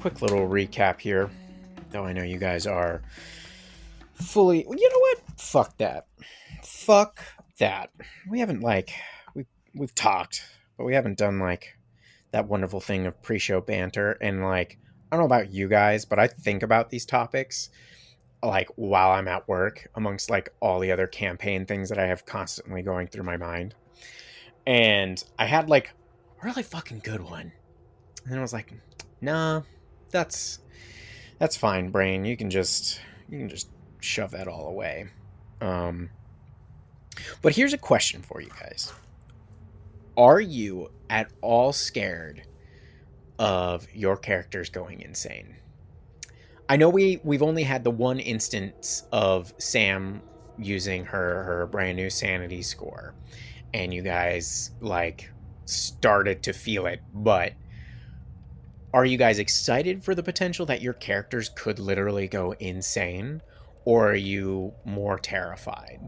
quick little recap here. Though I know you guys are fully... You know what? Fuck that. Fuck that. We haven't, we've talked, but we haven't done, that wonderful thing of pre-show banter. And, I don't know about you guys, but I think about these topics, while I'm at work, amongst, all the other campaign things that I have constantly going through my mind. And I had, a really fucking good one. And I was like, nah, that's fine, brain. You can just shove that all away. But here's a question for you guys. Are you at all scared of your characters going insane? I know we've only had the one instance of Sam using her brand new sanity score, and you guys started to feel it, but are you guys excited for the potential that your characters could literally go insane, or are you more terrified?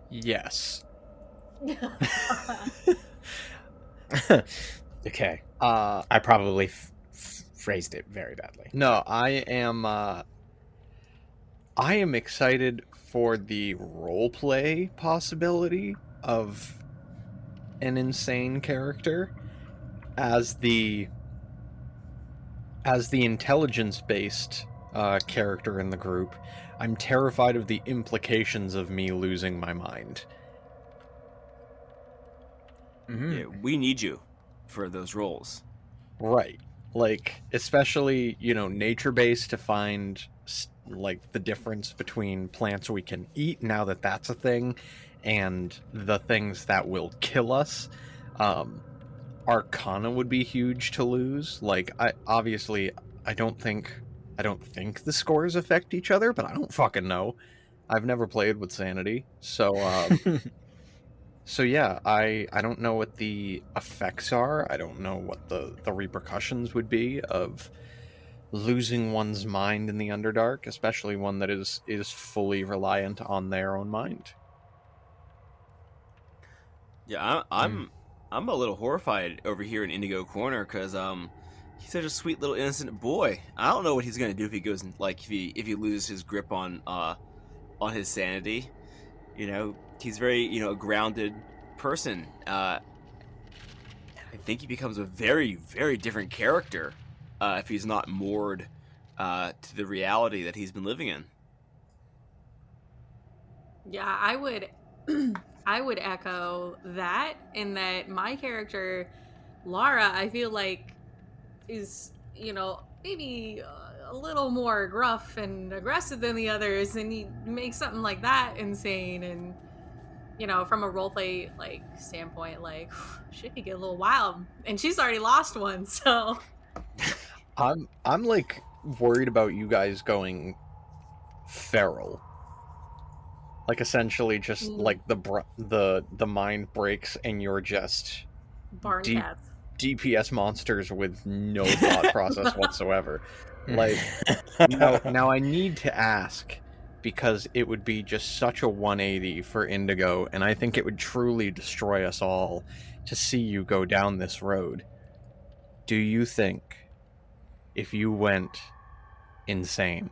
Yes. Okay. I probably phrased it very badly. No, I am excited for the roleplay possibility of an insane character as the intelligence-based character in the group. I'm terrified of the implications of me losing my mind. Mm-hmm. Yeah, we need you for those roles. Right. Especially, nature-based to find, the difference between plants we can eat, now that that's a thing, and the things that will kill us. Arcana would be huge to lose. I don't think the scores affect each other, but I don't fucking know. I've never played with Sanity, so so yeah, I don't know what the effects are. I don't know what the repercussions would be of losing one's mind in the Underdark, especially one that is fully reliant on their own mind. Yeah, I'm a little horrified over here in Indigo Corner because he's such a sweet little innocent boy. I don't know what he's gonna do if he goes if he loses his grip on his sanity. He's very a grounded person. I think he becomes a very, very different character if he's not moored to the reality that he's been living in. Yeah, I would echo that, in that my character, Lara, I feel like is, maybe a little more gruff and aggressive than the others, and he makes something like that insane. And, from a roleplay, standpoint, shit could get a little wild. And she's already lost one, so... I'm worried about you guys going feral. Essentially just the mind breaks and you're just barn cats. DPS monsters with no thought process whatsoever. Now I need to ask, because it would be just such a 180 for Indigo, and I think it would truly destroy us all to see you go down this road. Do you think if you went insane,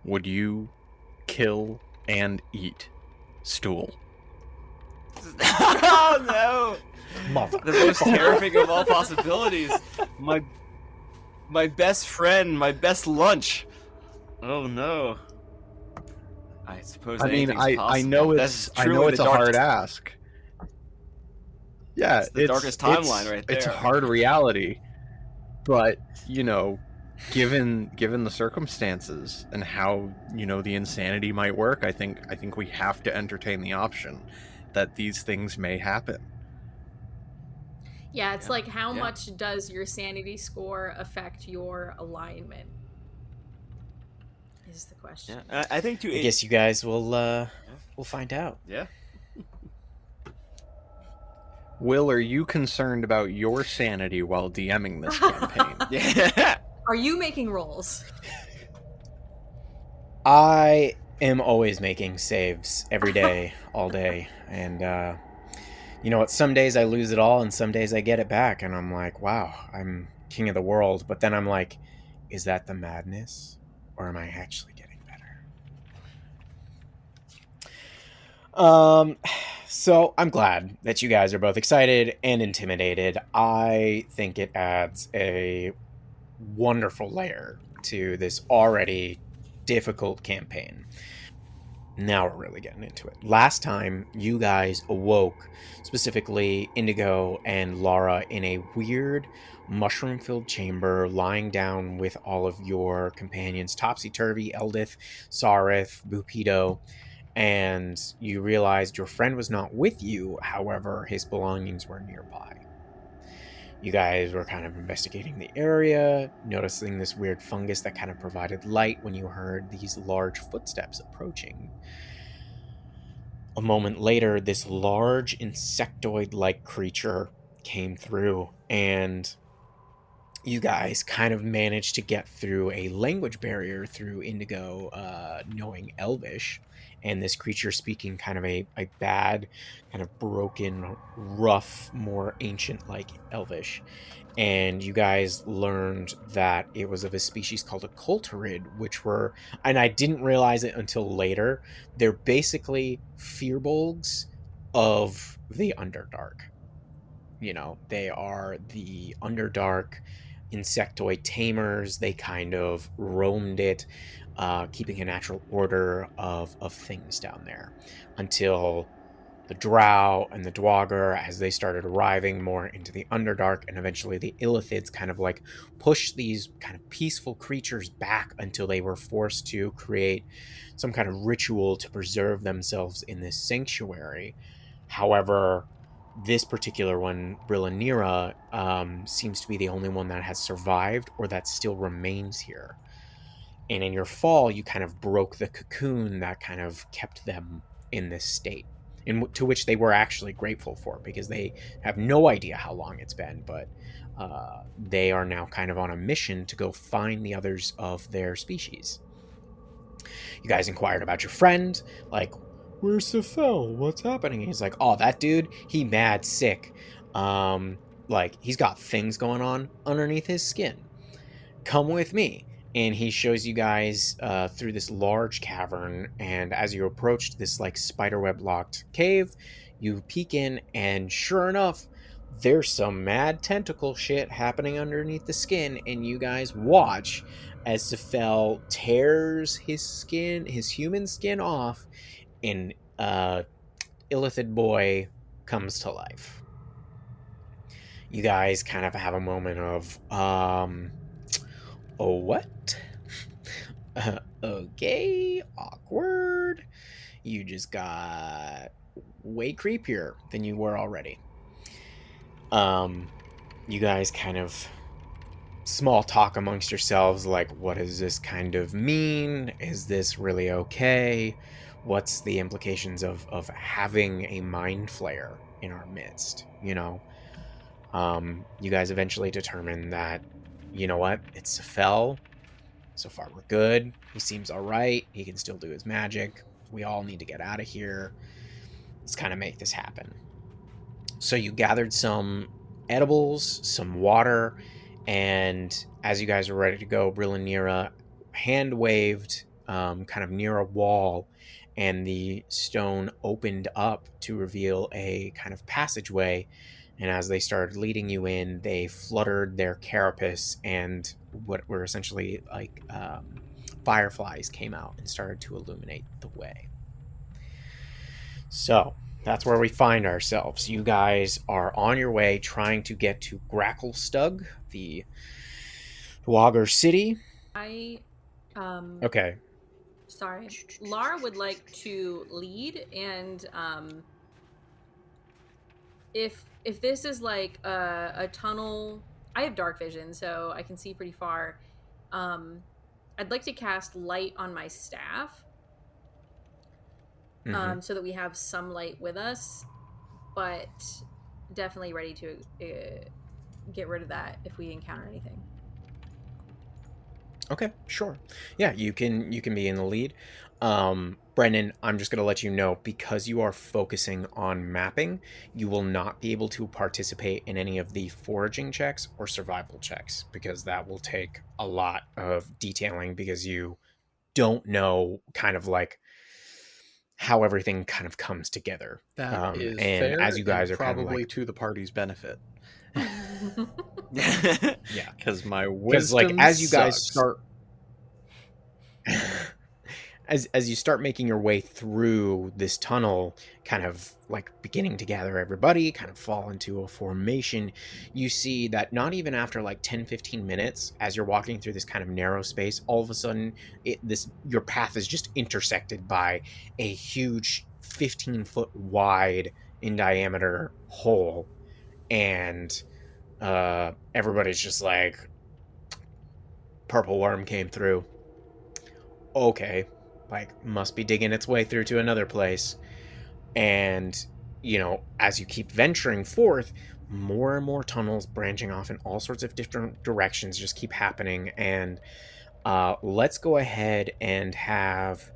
would you kill and eat Stool? Oh no! The most terrifying of all possibilities. My best friend, my best lunch. Oh no! I suppose. I know it's a hard ask. Yeah, it's the darkest timeline right there. It's a hard reality, but given the circumstances and how the insanity might work, I think we have to entertain the option that these things may happen. Yeah, it's how much does your sanity score affect your alignment? Is the question. Yeah, I think I guess you guys will find out. Yeah. Will, are you concerned about your sanity while DMing this campaign? Yeah. Are you making rolls? I am always making saves every day, all day. And you know what? Some days I lose it all, and some days I get it back. And I'm like, wow, I'm king of the world, but then I'm like, is that the madness, or am I actually getting better? So I'm glad that you guys are both excited and intimidated. I think it adds a wonderful layer to this already difficult campaign. Now we're really getting into it. Last time, you guys awoke, specifically Indigo and Lara, in a weird mushroom-filled chamber, lying down with all of your companions, Topsy-Turvy, Eldith, Sarith, Bupido, and you realized your friend was not with you. However, his belongings were nearby. You guys were kind of investigating the area, noticing this weird fungus that kind of provided light when you heard these large footsteps approaching. A moment later, this large insectoid-like creature came through, and you guys kind of managed to get through a language barrier through Indigo knowing Elvish, and this creature speaking kind of a bad, kind of broken, rough, more ancient-like Elvish. And you guys learned that it was of a species called a Colterid, which were, and I didn't realize it until later, they're basically Firbolgs of the Underdark. You know, they are the Underdark insectoid tamers. They kind of roamed it, keeping a natural order of things down there until the Drow and the Dwagger, as they started arriving more into the Underdark, and eventually the Illithids kind of like pushed these kind of peaceful creatures back until they were forced to create some kind of ritual to preserve themselves in this sanctuary. However, this particular one, Brillanira, seems to be the only one that has survived or that still remains here. And in your fall, you kind of broke the cocoon that kind of kept them in this state, to which they were actually grateful for, because they have no idea how long it's been, but they are now kind of on a mission to go find the others of their species. You guys inquired about your friend, like, where's Sephel? What's happening? He's like, oh, that dude, he mad sick. Like, he's got things going on underneath his skin. Come with me. And he shows you guys through this large cavern, and as you approached this like spiderweb locked cave, you peek in, and sure enough, there's some mad tentacle shit happening underneath the skin, and you guys watch as Sephel tears his skin, his human skin off, and Illithid boy comes to life. You guys kind of have a moment of oh, what? Okay, awkward. You just got way creepier than you were already. You guys kind of small talk amongst yourselves, like, what does this kind of mean? Is this really okay? What's the implications of having a mind flayer in our midst, you know? You guys eventually determine that, you know what, it's Sephel. So far we're good. He seems all right. He can still do his magic. We all need to get out of here. Let's kind of make this happen. So you gathered some edibles, some water, and as you guys were ready to go, Brillanira hand waved kind of near a wall, and the stone opened up to reveal a kind of passageway. And as they started leading you in, they fluttered their carapace, and what were essentially like fireflies came out and started to illuminate the way. So that's where we find ourselves. You guys are on your way trying to get to Gracklestug, the Dwagger city. Okay. Sorry. Lara would like to lead, and if this is like a tunnel, I have dark vision, so I can see pretty far. I'd like to cast light on my staff, so that we have some light with us, but definitely ready to get rid of that if we encounter anything. Okay, sure. Yeah, you can be in the lead. Brendan, I'm just gonna let you know, because you are focusing on mapping, you will not be able to participate in any of the foraging checks or survival checks, because that will take a lot of detailing, because you don't know kind of like how everything kind of comes together. That is And fair as you guys and are kind of probably like, to the party's benefit. yeah, Because my because like wisdom as you guys sucks. start as you start making your way through this tunnel, kind of like beginning to gather everybody, kind of fall into a formation, you see that not even after like 10-15 minutes, as you're walking through this kind of narrow space, all of a sudden your path is just intersected by a huge 15-foot wide in diameter hole. And everybody's just like, purple worm came through. Okay, like must be digging its way through to another place. And as you keep venturing forth, more and more tunnels branching off in all sorts of different directions just keep happening. And let's go ahead and have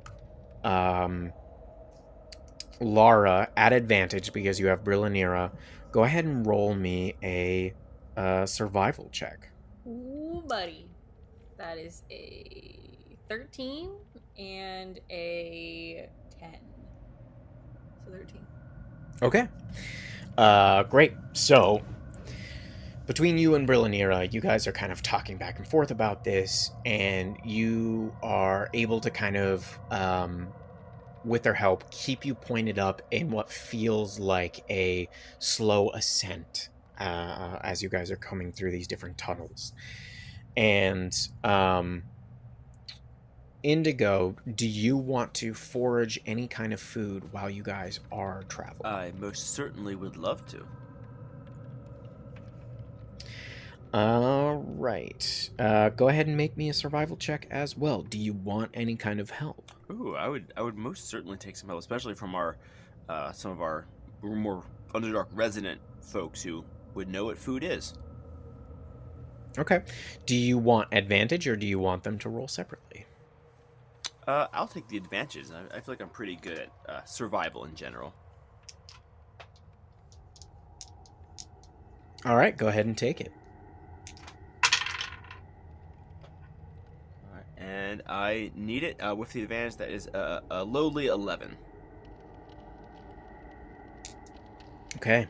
Lara at advantage, because you have Brillanira. Go ahead and roll me a survival check. Ooh, buddy. That is a 13 and a 10. So 13. Okay. Great. So, between you and Brillanira, you guys are kind of talking back and forth about this, and you are able to kind of, with their help, keep you pointed up in what feels like a slow ascent as you guys are coming through these different tunnels. And Indigo, do you want to forage any kind of food while you guys are traveling? I most certainly would love to. All right. Go ahead and make me a survival check as well. Do you want any kind of help? Ooh, I would most certainly take some help, especially from our some of our more Underdark resident folks who would know what food is. Okay. Do you want advantage, or do you want them to roll separately? I'll take the advantages. I feel like I'm pretty good at survival in general. All right, go ahead and take it. All right, and I need it with the advantage. That is a lowly 11. Okay.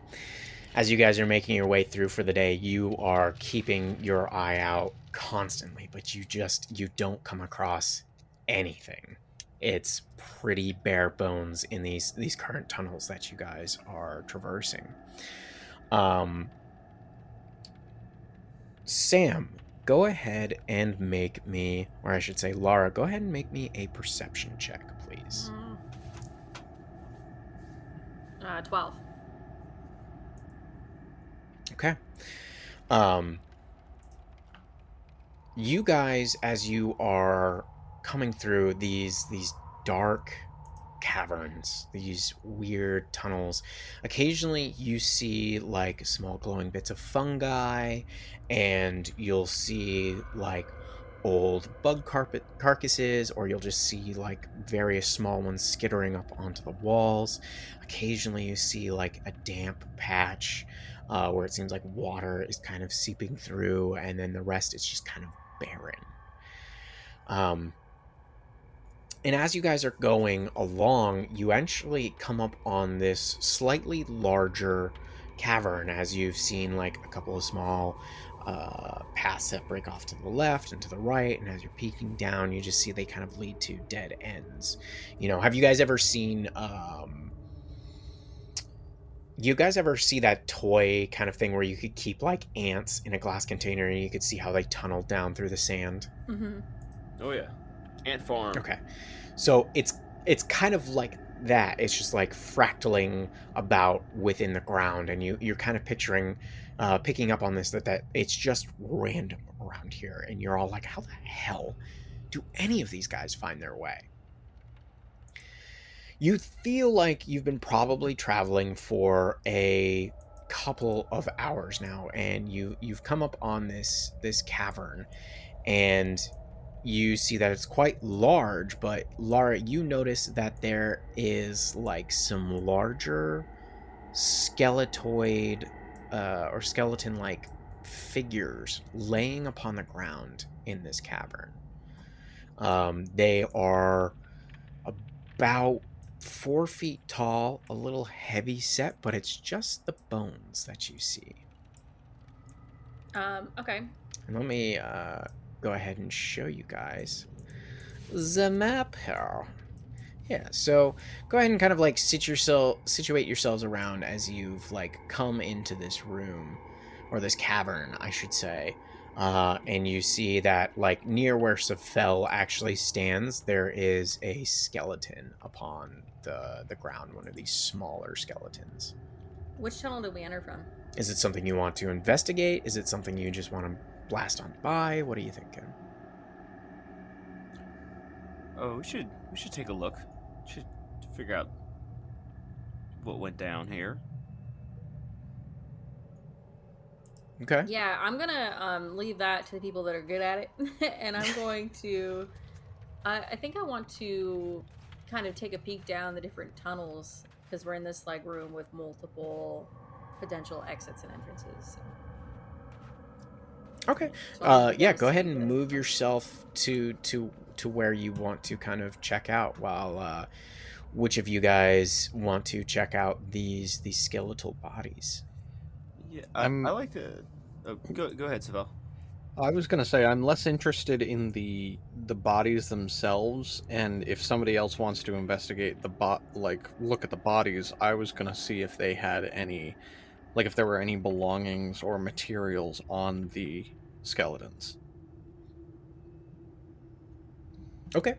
As you guys are making your way through for the day, you are keeping your eye out constantly, but you don't come across anything. It's pretty bare bones in these current tunnels that you guys are traversing. Sam, go ahead and make me, or I should say Lara, go ahead and make me a perception check, please. 12. Okay. You guys, as you are coming through these dark caverns, these weird tunnels, occasionally you see like small glowing bits of fungi, and you'll see like old bug carcasses, or you'll just see like various small ones skittering up onto the walls. Occasionally you see like a damp patch where it seems like water is kind of seeping through, and then the rest is just kind of barren. And as you guys are going along, you actually come up on this slightly larger cavern, as you've seen like a couple of small paths that break off to the left and to the right, and as you're peeking down, you just see they kind of lead to dead ends. Have you guys ever seen you guys ever see that toy kind of thing where you could keep like ants in a glass container and you could see how they tunneled down through the sand? Mm-hmm. Oh yeah, ant farm. Okay, so it's kind of like that. It's just like fractaling about within the ground, and you're kind of picking up on this that it's just random around here, and you're all like, how the hell do any of these guys find their way? You feel like you've been probably traveling for a couple of hours now, and you've come up on this cavern, and you see that it's quite large, but Lara, you notice that there is like some larger skeletoid or skeleton-like figures laying upon the ground in this cavern. They are about 4 feet tall, a little heavy set, but it's just the bones that you see. Okay. And let me go ahead and show you guys the map here. Yeah, so go ahead and kind of like situate yourselves around as you've like come into this room, or this cavern, I should say. And you see that like near where Sephel actually stands, there is a skeleton upon the ground, one of these smaller skeletons. Which tunnel did we enter from? Is it something you want to investigate? Is it something you just want to blast on by? What are you thinking? Oh, we should take a look. Should figure out what went down here. Okay. Yeah, I'm gonna leave that to the people that are good at it, and I'm going to. I think I want to kind of take a peek down the different tunnels because we're in this like room with multiple potential exits and entrances. Okay. So Yeah, go ahead and move yourself to where you want to kind of check out, while which of you guys want to check out these skeletal bodies? Yeah, I like to. Oh, go ahead, Sephel. I was gonna say I'm less interested in the bodies themselves, and if somebody else wants to investigate look at the bodies, I was gonna see if they had any, like if there were any belongings or materials on the skeletons. Okay.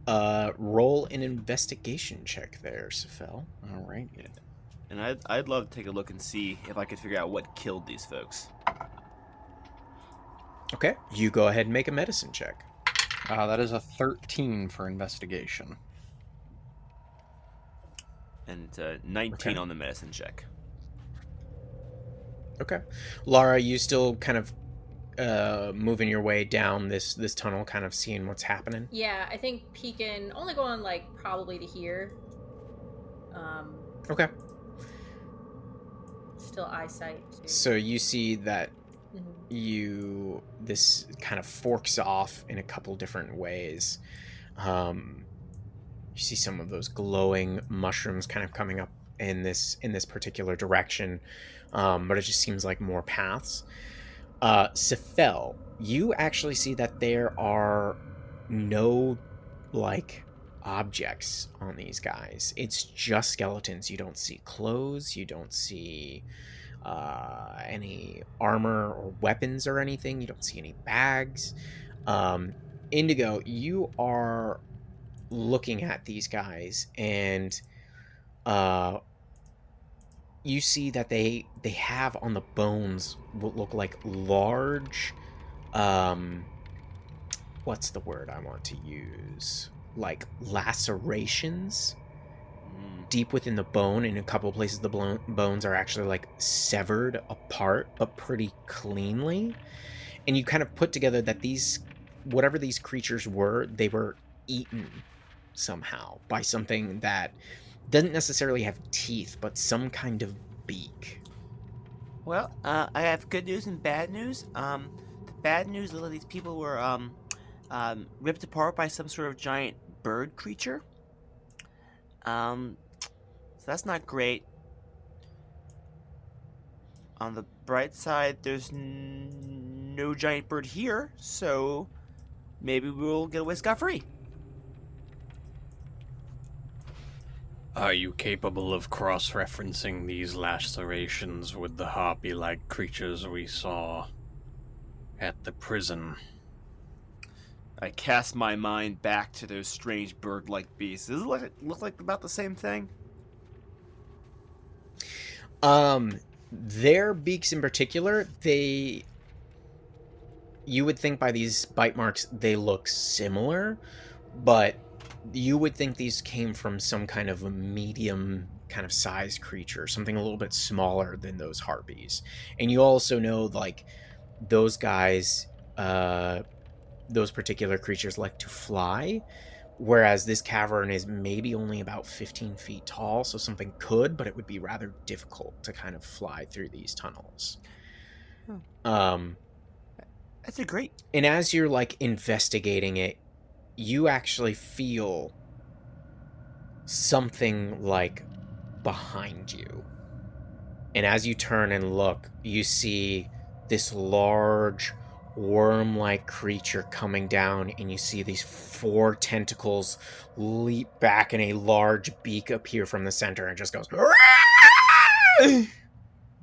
Roll an investigation check there, Sephel. All right. Yeah. And I'd love to take a look and see if I could figure out what killed these folks. Okay. You go ahead and make a medicine check. That is a 13 for investigation. And 19 Okay. on the medicine check. Okay. Lara, you still kind of moving your way down this tunnel, kind of seeing what's happening? Yeah, I think peeking, only going like probably to here. Okay. Still eyesight. Too. So you see that this kind of forks off in a couple different ways. You see some of those glowing mushrooms kind of coming up in this particular direction, but it just seems like more paths. Sephel, you actually see that there are no like objects on these guys. It's just skeletons. You don't see clothes, you don't see any armor or weapons or anything. You don't see any bags. Indigo, you are looking at these guys, and you see that they have on the bones what look like large, what's the word I want to use? Like lacerations deep within the bone. In a couple places, the bones are actually like severed apart, but pretty cleanly. And you kind of put together that whatever these creatures were, they were eaten somehow by something that doesn't necessarily have teeth, but some kind of beak. Well, I have good news and bad news. The bad news is that these people were ripped apart by some sort of giant bird creature. So that's not great. On the bright side, there's no giant bird here, so maybe we'll get away scot-free. Are you capable of cross-referencing these lacerations with the harpy-like creatures we saw at the prison? I cast my mind back to those strange bird-like beasts. Does it look like about the same thing? Their beaks in particular, you would think by these bite marks they look similar, but you would think these came from some kind of a medium kind of sized creature, something a little bit smaller than those harpies. And you also know, like, those guys those particular creatures like to fly, whereas this cavern is maybe only about 15 feet tall, so something could, but it would be rather difficult to kind of fly through these tunnels. That's a great. And as you're like investigating it, you actually feel something like behind you. And as you turn and look, you see this large worm-like creature coming down, and you see these 4 tentacles leap back and a large beak appear from the center and just goes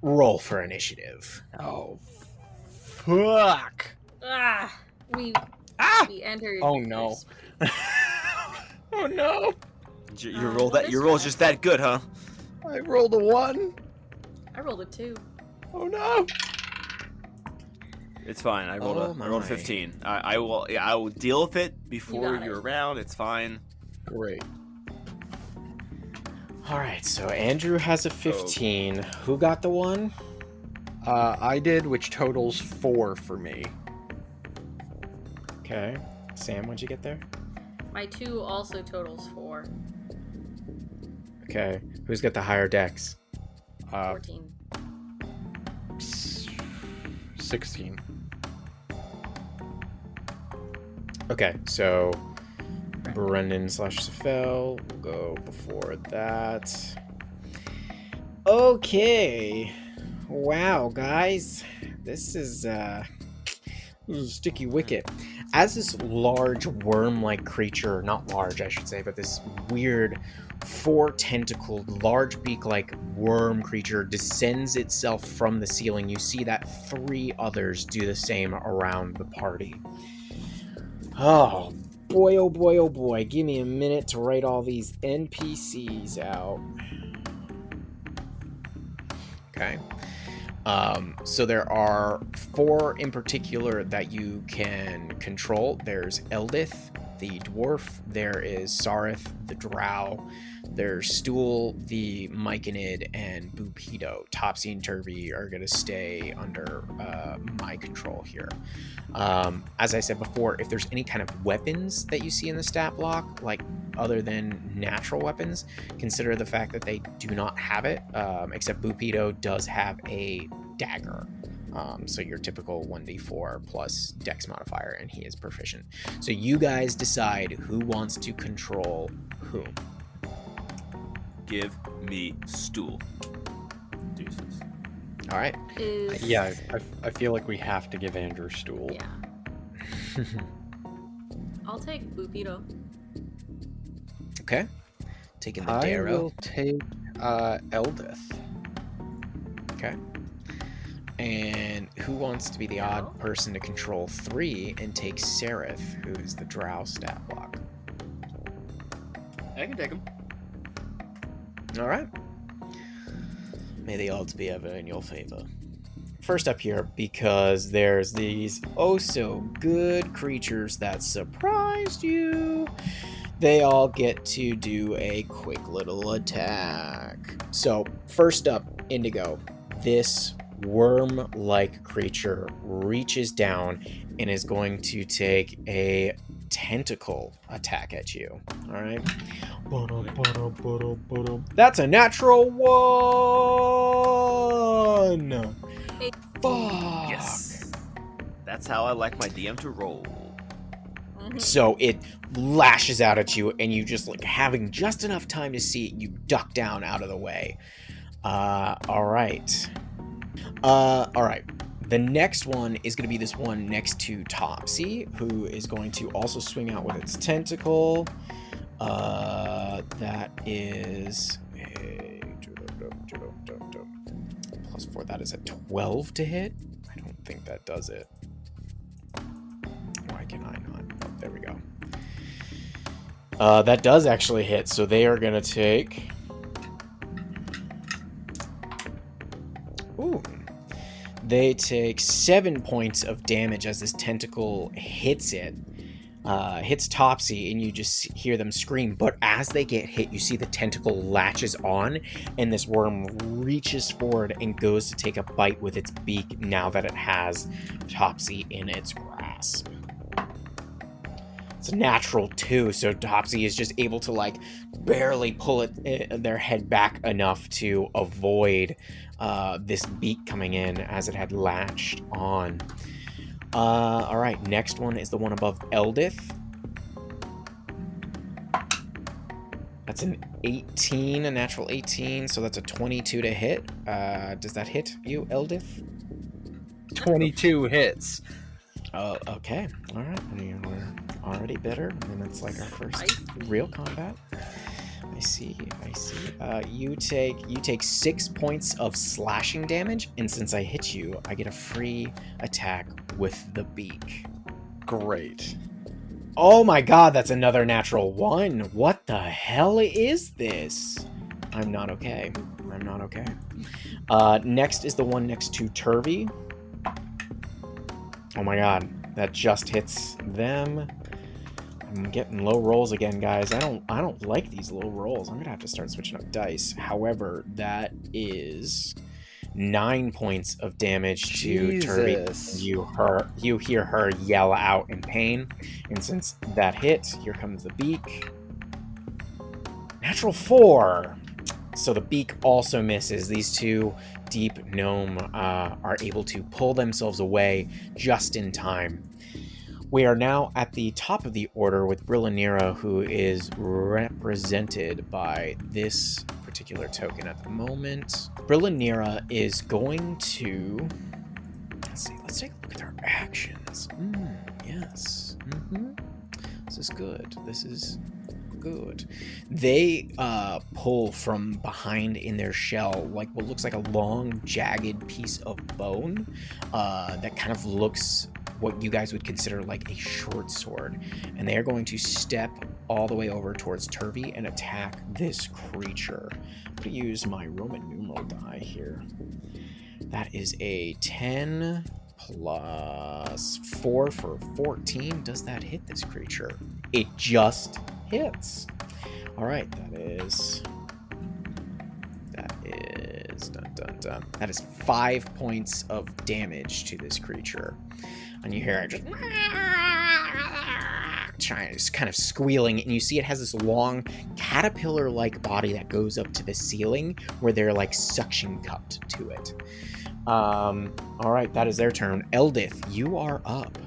roll for initiative. Oh, fuck. We entered. Oh, no. Oh, no. Your roll's just that good, huh? I rolled a 1. I rolled a 2. Oh, no. It's fine. I rolled a 15. I will deal with it before you're around. It's fine. Great. All right, so Andrew has a 15. Who got the 1? I did, which totals 4 for me. Okay. Sam, what'd you get there? My 2 also totals 4. Okay. Who's got the higher dex? 14. 16. Okay, so Brendan / Sephel will go before that. Okay. Wow, guys. This is sticky wicket. As this large worm-like creature, not large I should say, but this weird 4-tentacled, large beak-like worm creature descends itself from the ceiling, you see that 3 others do the same around the party. Oh boy, oh boy, oh boy. Give me a minute to write all these NPCs out. Okay. So there are 4 in particular that you can control. There's Eldith, the dwarf. There is Sarith, the drow. There's Stool, the Myconid, and Bupido. Topsy and Turvy are going to stay under my control here. As I said before, if there's any kind of weapons that you see in the stat block, like other than natural weapons, consider the fact that they do not have it, except Bupido does have a dagger. So your typical 1d4 plus dex modifier, and he is proficient. So you guys decide who wants to control whom. Give me Stool. Deuces. All right. Yeah, I feel like we have to give Andrew Stool. Yeah. I'll take Bupido. Okay. Taking the I Darrow. will take Eldith. Okay. And who wants to be the odd person to control 3 and take Seraph, who's the drow stat block? I can take him. All right. May the odds be ever in your favor. First up here, because there's these oh-so-good creatures that surprised you, they all get to do a quick little attack. So, first up, Indigo. This worm-like creature reaches down and is going to take a tentacle attack at you. All right. That's a natural 1. Fuck. Yes. That's how I like my DM to roll. So it lashes out at you, and you just like having just enough time to see it, you duck down out of the way. All right. The next one is going to be this one next to Topsy, who is going to also swing out with its tentacle. That is a +4. That is a 12 to hit. I don't think that does it. Why can I not? Oh, there we go. That does actually hit, so they are going to take... Ooh. They take 7 points of damage as this tentacle hits it. Hits Topsy, and you just hear them scream. But as they get hit, you see the tentacle latches on, and this worm reaches forward and goes to take a bite with its beak now that it has Topsy in its grasp. It's a natural 2, so Topsy is just able to like barely pull their head back enough to avoid this beak coming in as it had latched on. All right, next one is the one above Eldith. That's an 18, a natural 18, so that's a 22 to hit. Does that hit you, Eldith? 22 hits. Okay. All right. We're already better, and it's like our first real combat. I see. You take 6 points of slashing damage, and since I hit you, I get a free attack with the beak. Great. Oh my god, that's another natural 1. What the hell is this? I'm not okay. Next is the one next to Turvy. Oh my god, that just hits them. I'm getting low rolls again, guys. I don't like these low rolls. I'm gonna have to start switching up dice. However, that is 9 points of damage to Turvy. You hear her yell out in pain, and since that hit, here comes the beak. Natural 4. So the beak also misses. These two deep gnome are able to pull themselves away just in time. We are now at the top of the order with Brillanira, who is represented by this particular token at the moment. Brillanira is going to... Let's take a look at their actions. Yes. This is good. They pull from behind in their shell like what looks like a long, jagged piece of bone that kind of looks what you guys would consider like a short sword. And they are going to step all the way over towards Turvy and attack this creature. I'm going to use my Roman numeral die here. That is a 10 plus 4 for 14. Does that hit this creature? It just hits. All right, that is dun. That is 5 points of damage to this creature. And you hear it just kind of squealing, and you see it has this long caterpillar-like body that goes up to the ceiling where they're like suction cupped to it. All right, that is their turn. Eldith, you are up.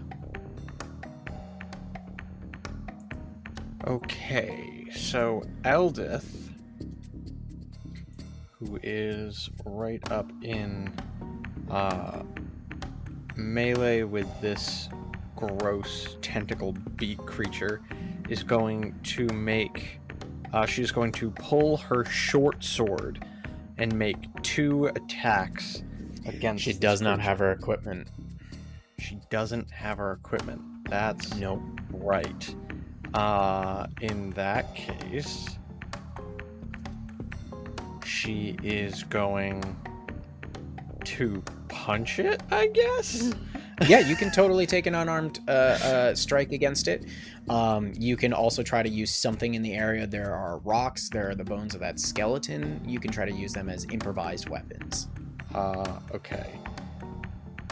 Okay, so Eldith, who is right up in melee with this gross tentacle beak creature, is going to make... she's going to pull her short sword and make 2 attacks against... She does not have her equipment. She doesn't have her equipment. That's nope. Right. In that case, she is going to punch it, I guess? Yeah, you can totally take an unarmed strike against it. You can also try to use something in the area. There are rocks, there are the bones of that skeleton. You can try to use them as improvised weapons. Okay.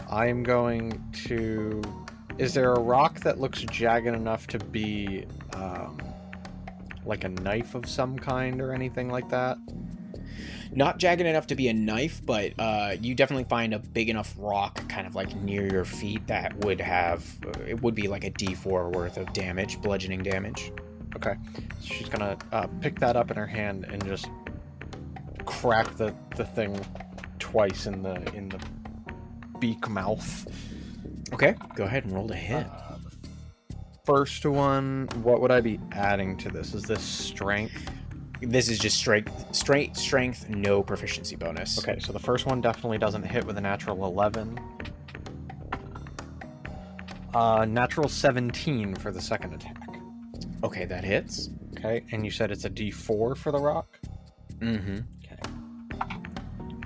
I'm going to... Is there a rock that looks jagged enough to be like a knife of some kind or anything like that? Not jagged enough to be a knife, but you definitely find a big enough rock kind of like near your feet that would have, it would be like a D4 worth of damage, bludgeoning damage. Okay. So she's gonna pick that up in her hand and just crack the thing twice in the beak mouth. Okay, go ahead and roll to hit. First one, what would I be adding to this? Is this strength? This is just strength, no proficiency bonus. Okay, so the first one definitely doesn't hit with a natural 11. Natural 17 for the second attack. Okay, that hits. Okay, and you said it's a D4 for the rock? Mm-hmm.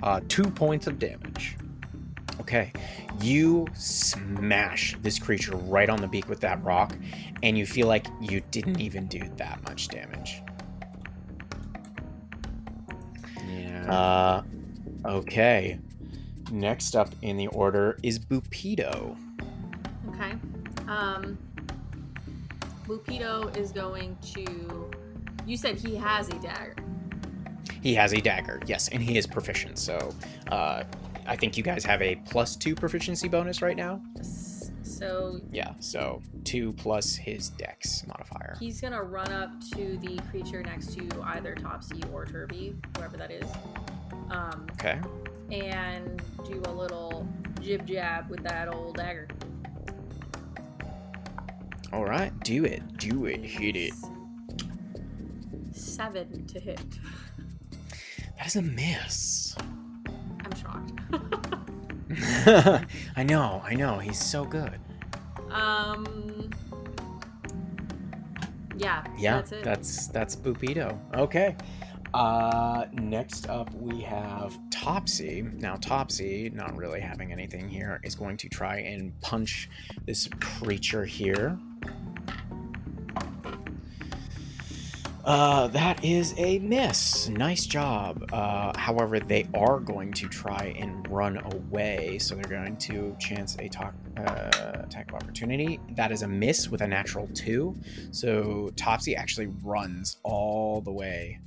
Okay. 2 points of damage. Okay, you smash this creature right on the beak with that rock, and you feel like you didn't even do that much damage. Yeah. Okay. Next up in the order is Bupido. Okay. Bupito is going to. You said he has a dagger. He has a dagger, yes, and he is proficient. So, I think you guys have a +2 proficiency bonus right now. So Yeah, so 2 plus his dex modifier. he's gonna run up to the creature next to either Topsy or Turvy, whoever that is. Okay. And do a little jib jab with that old dagger. All right, do it, hit it. 7 to hit. That is a miss. I'm shocked. I know. He's so good. Yeah. That's it. That's Bupito. Okay. Next up we have Topsy. Now Topsy, not really having anything here, is going to try and punch this creature here. That is a miss. Nice job. However, they are going to try and run away, so they're going to chance a attack of opportunity. That is a miss with a natural 2. So Topsy actually runs all the way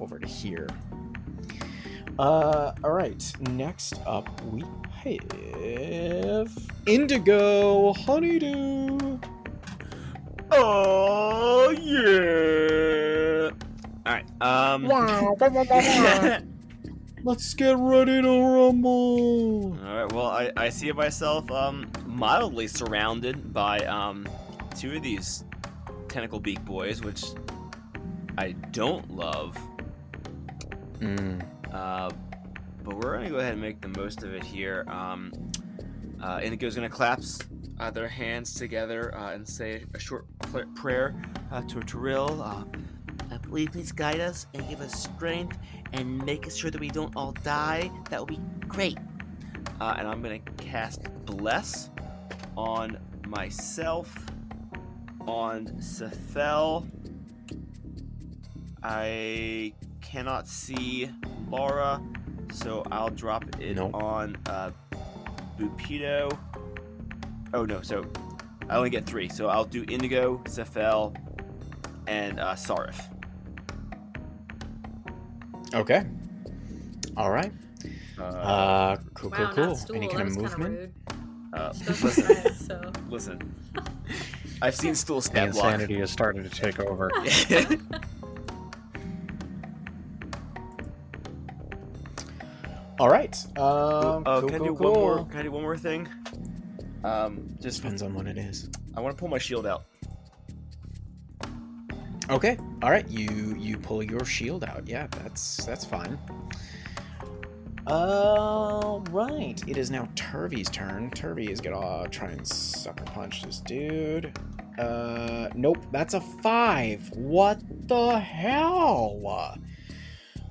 over to here. All right. Next up, we have Indigo Honeydew. Oh yeah! All right. Let's get ready to rumble. All right. Well, I see myself mildly surrounded by 2 of these tentacle beak boys, which I don't love. But we're gonna go ahead and make the most of it here. Indigo's gonna collapse their hands together and say a short prayer to Tyrell. Will you please guide us and give us strength and make sure that we don't all die? That would be great. And I'm gonna cast Bless on myself, on Sephel. I cannot see Laura, so I'll drop it on Bupito. Oh no, so I only get 3, so I'll do Indigo, Sephel, and Sarif. Okay. All right. Cool. Wow, Cool. not stool. Any That kind of was kinda movement? Listen, rude. listen. I've seen stool stat block. Insanity is starting to take over. All right. Can I do one more? Can I do one more thing? Just depends on what it is. I want to pull my shield out. Okay. All right. You pull your shield out. Yeah, that's fine. All right. It is now Turvy's turn. Turvy is gonna try and sucker punch this dude. Nope. That's a 5. What the hell?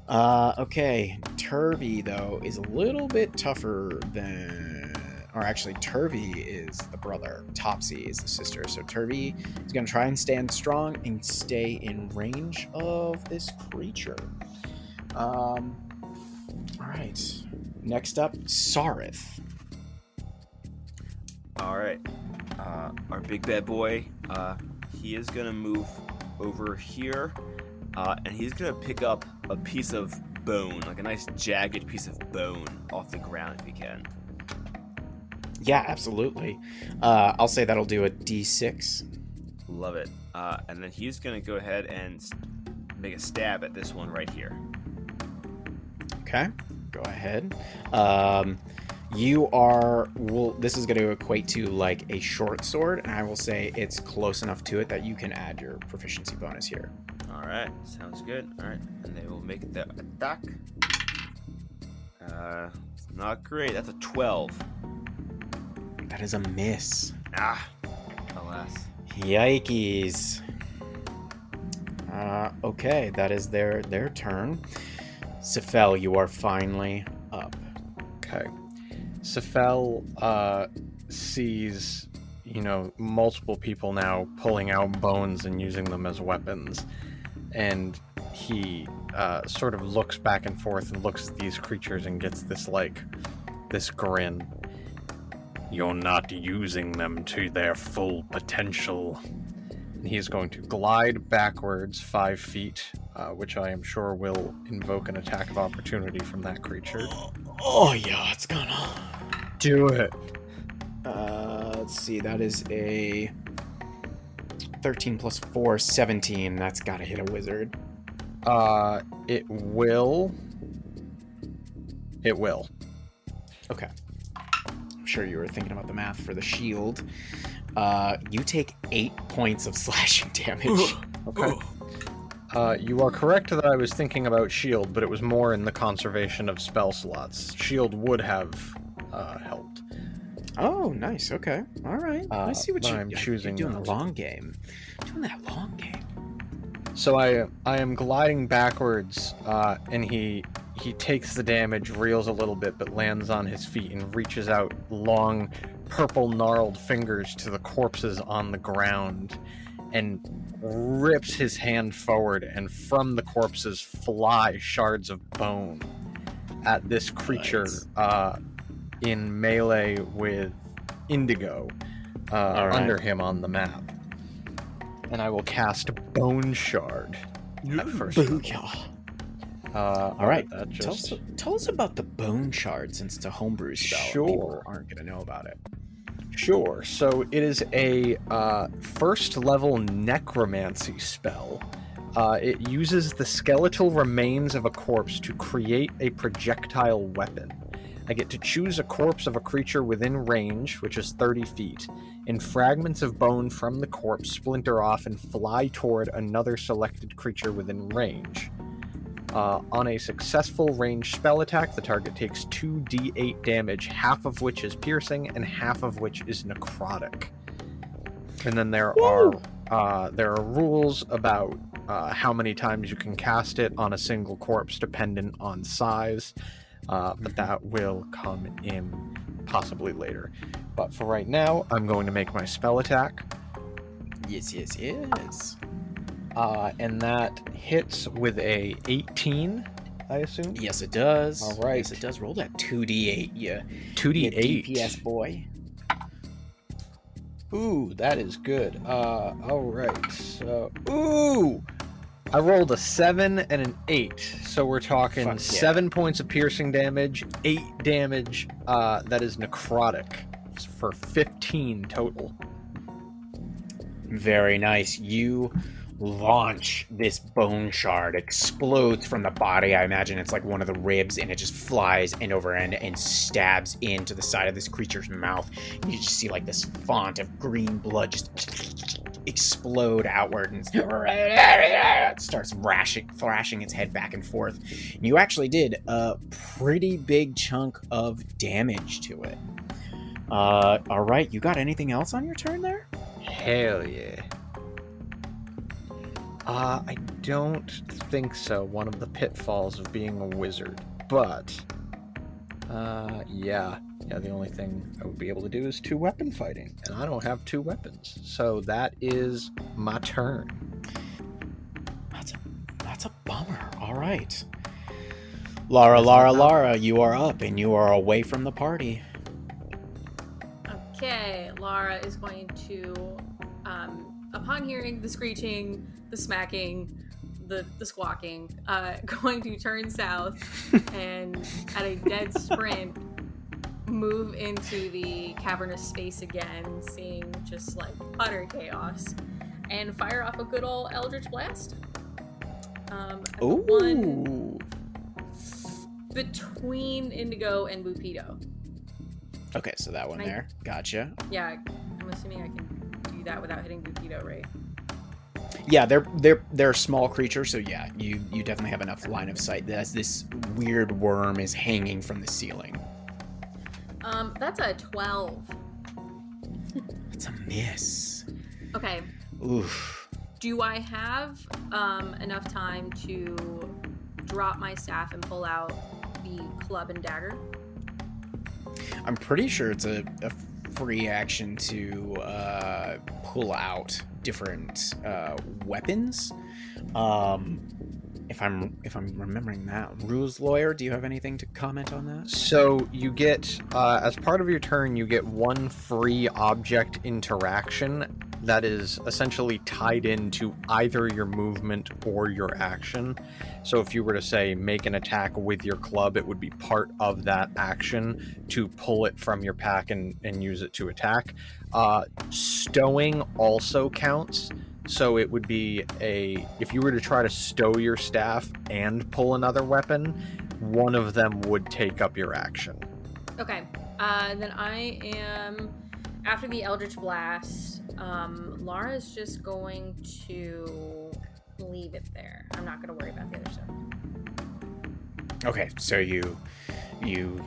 Okay. Turvy though is a little bit tougher than. Or actually, Turvy is the brother. Topsy is the sister. So Turvy is going to try and stand strong and stay in range of this creature. All right. Next up, Sarith. All right. Our big bad boy, he is going to move over here, and he's going to pick up a piece of bone, like a nice jagged piece of bone off the ground if he can. Yeah, absolutely. I'll say that'll do a D6. Love it. And then he's going to go ahead and make a stab at this one right here. Okay, go ahead. This is going to equate to like a short sword, and I will say it's close enough to it that you can add your proficiency bonus here. All right, sounds good. All right, and they will make the attack. Not great. That's a 12. That is a miss. Alas. Yikes. Okay, that is their turn. Sephel, you are finally up. Okay. Sephel sees, multiple people now pulling out bones and using them as weapons. And he sort of looks back and forth and looks at these creatures and gets this grin. You're not using them to their full potential. He is going to glide backwards 5 feet, which I am sure will invoke an attack of opportunity from that creature. Oh yeah, it's gonna Do it. Let's see, that is a 13 plus 4, 17. That's gotta hit a wizard. It will. It will. Okay. I'm sure you were thinking about the math for the shield. You take 8 points of slashing damage. Okay. You are correct that I was thinking about shield, but it was more in the conservation of spell slots. Shield would have helped. Oh, nice. Okay. All right. I see what I'm choosing. You're doing the long game. Doing that long game. So I am gliding backwards, and he takes the damage, reels a little bit, but lands on his feet and reaches out long, purple gnarled fingers to the corpses on the ground, and rips his hand forward, and from the corpses fly shards of bone at this creature in melee with Indigo under him on the map. And I will cast Bone Shard at first. Booyah. All right. That just... Tell us about the Bone Shard, since it's a homebrew spell. Sure. People aren't going to know about it. Sure. So it is a first level necromancy spell. It uses the skeletal remains of a corpse to create a projectile weapon. I get to choose a corpse of a creature within range, which is 30 feet, and fragments of bone from the corpse splinter off and fly toward another selected creature within range. On a successful ranged spell attack, the target takes 2d8 damage, half of which is piercing and half of which is necrotic. And then there are rules about how many times you can cast it on a single corpse, dependent on size. But that will come in possibly later. But for right now, I'm going to make my spell attack. Yes. And that hits with a 18, I assume? Yes, it does. All right. Yes, it does. Roll that 2d8, you 2d8. DPS boy. Ooh, that is good. All right. So, ooh! I rolled a 7 and an 8, so we're talking Fuck yeah. 7 points of piercing damage, 8 damage that is necrotic, for 15 total. Very nice. You launch this bone shard, explodes from the body. I imagine it's like one of the ribs, and it just flies end over end and stabs into the side of this creature's mouth. And you just see like this font of green blood just explode outward and starts thrashing its head back and forth. And you actually did a pretty big chunk of damage to it. All right, you got anything else on your turn there? Hell yeah. I don't think so. One of the pitfalls of being a wizard. But, yeah, the only thing I would be able to do is 2 weapon fighting. And I don't have 2 weapons. So that is my turn. That's a bummer. All right. Lara, you are up and you are away from the party. Okay, Lara is going to, upon hearing the screeching, the smacking, the squawking, going to turn south and at a dead sprint move into the cavernous space again, seeing just like utter chaos, and fire off a good old Eldritch Blast. Ooh. One between Indigo and Bupido. Okay, so that one there. Gotcha. Yeah, I'm assuming I can do that without hitting Bupido, right? Yeah, they're small creatures, so yeah, you definitely have enough line of sight as this weird worm is hanging from the ceiling. That's a 12. It's a miss. Okay. Oof. Do I have enough time to drop my staff and pull out the club and dagger? I'm pretty sure it's a free action to pull out different weapons. if I'm remembering that. Rules lawyer, do you have anything to comment on that? So you get, as part of your turn, you get one free object interaction that is essentially tied into either your movement or your action. So if you were to say make an attack with your club, it would be part of that action to pull it from your pack and use it to attack. Stowing also counts. So it would be if you were to try to stow your staff and pull another weapon, one of them would take up your action. Okay. Then I am, after the Eldritch Blast, Laura's just going to leave it there. I'm not going to worry about the other stuff. Okay, so you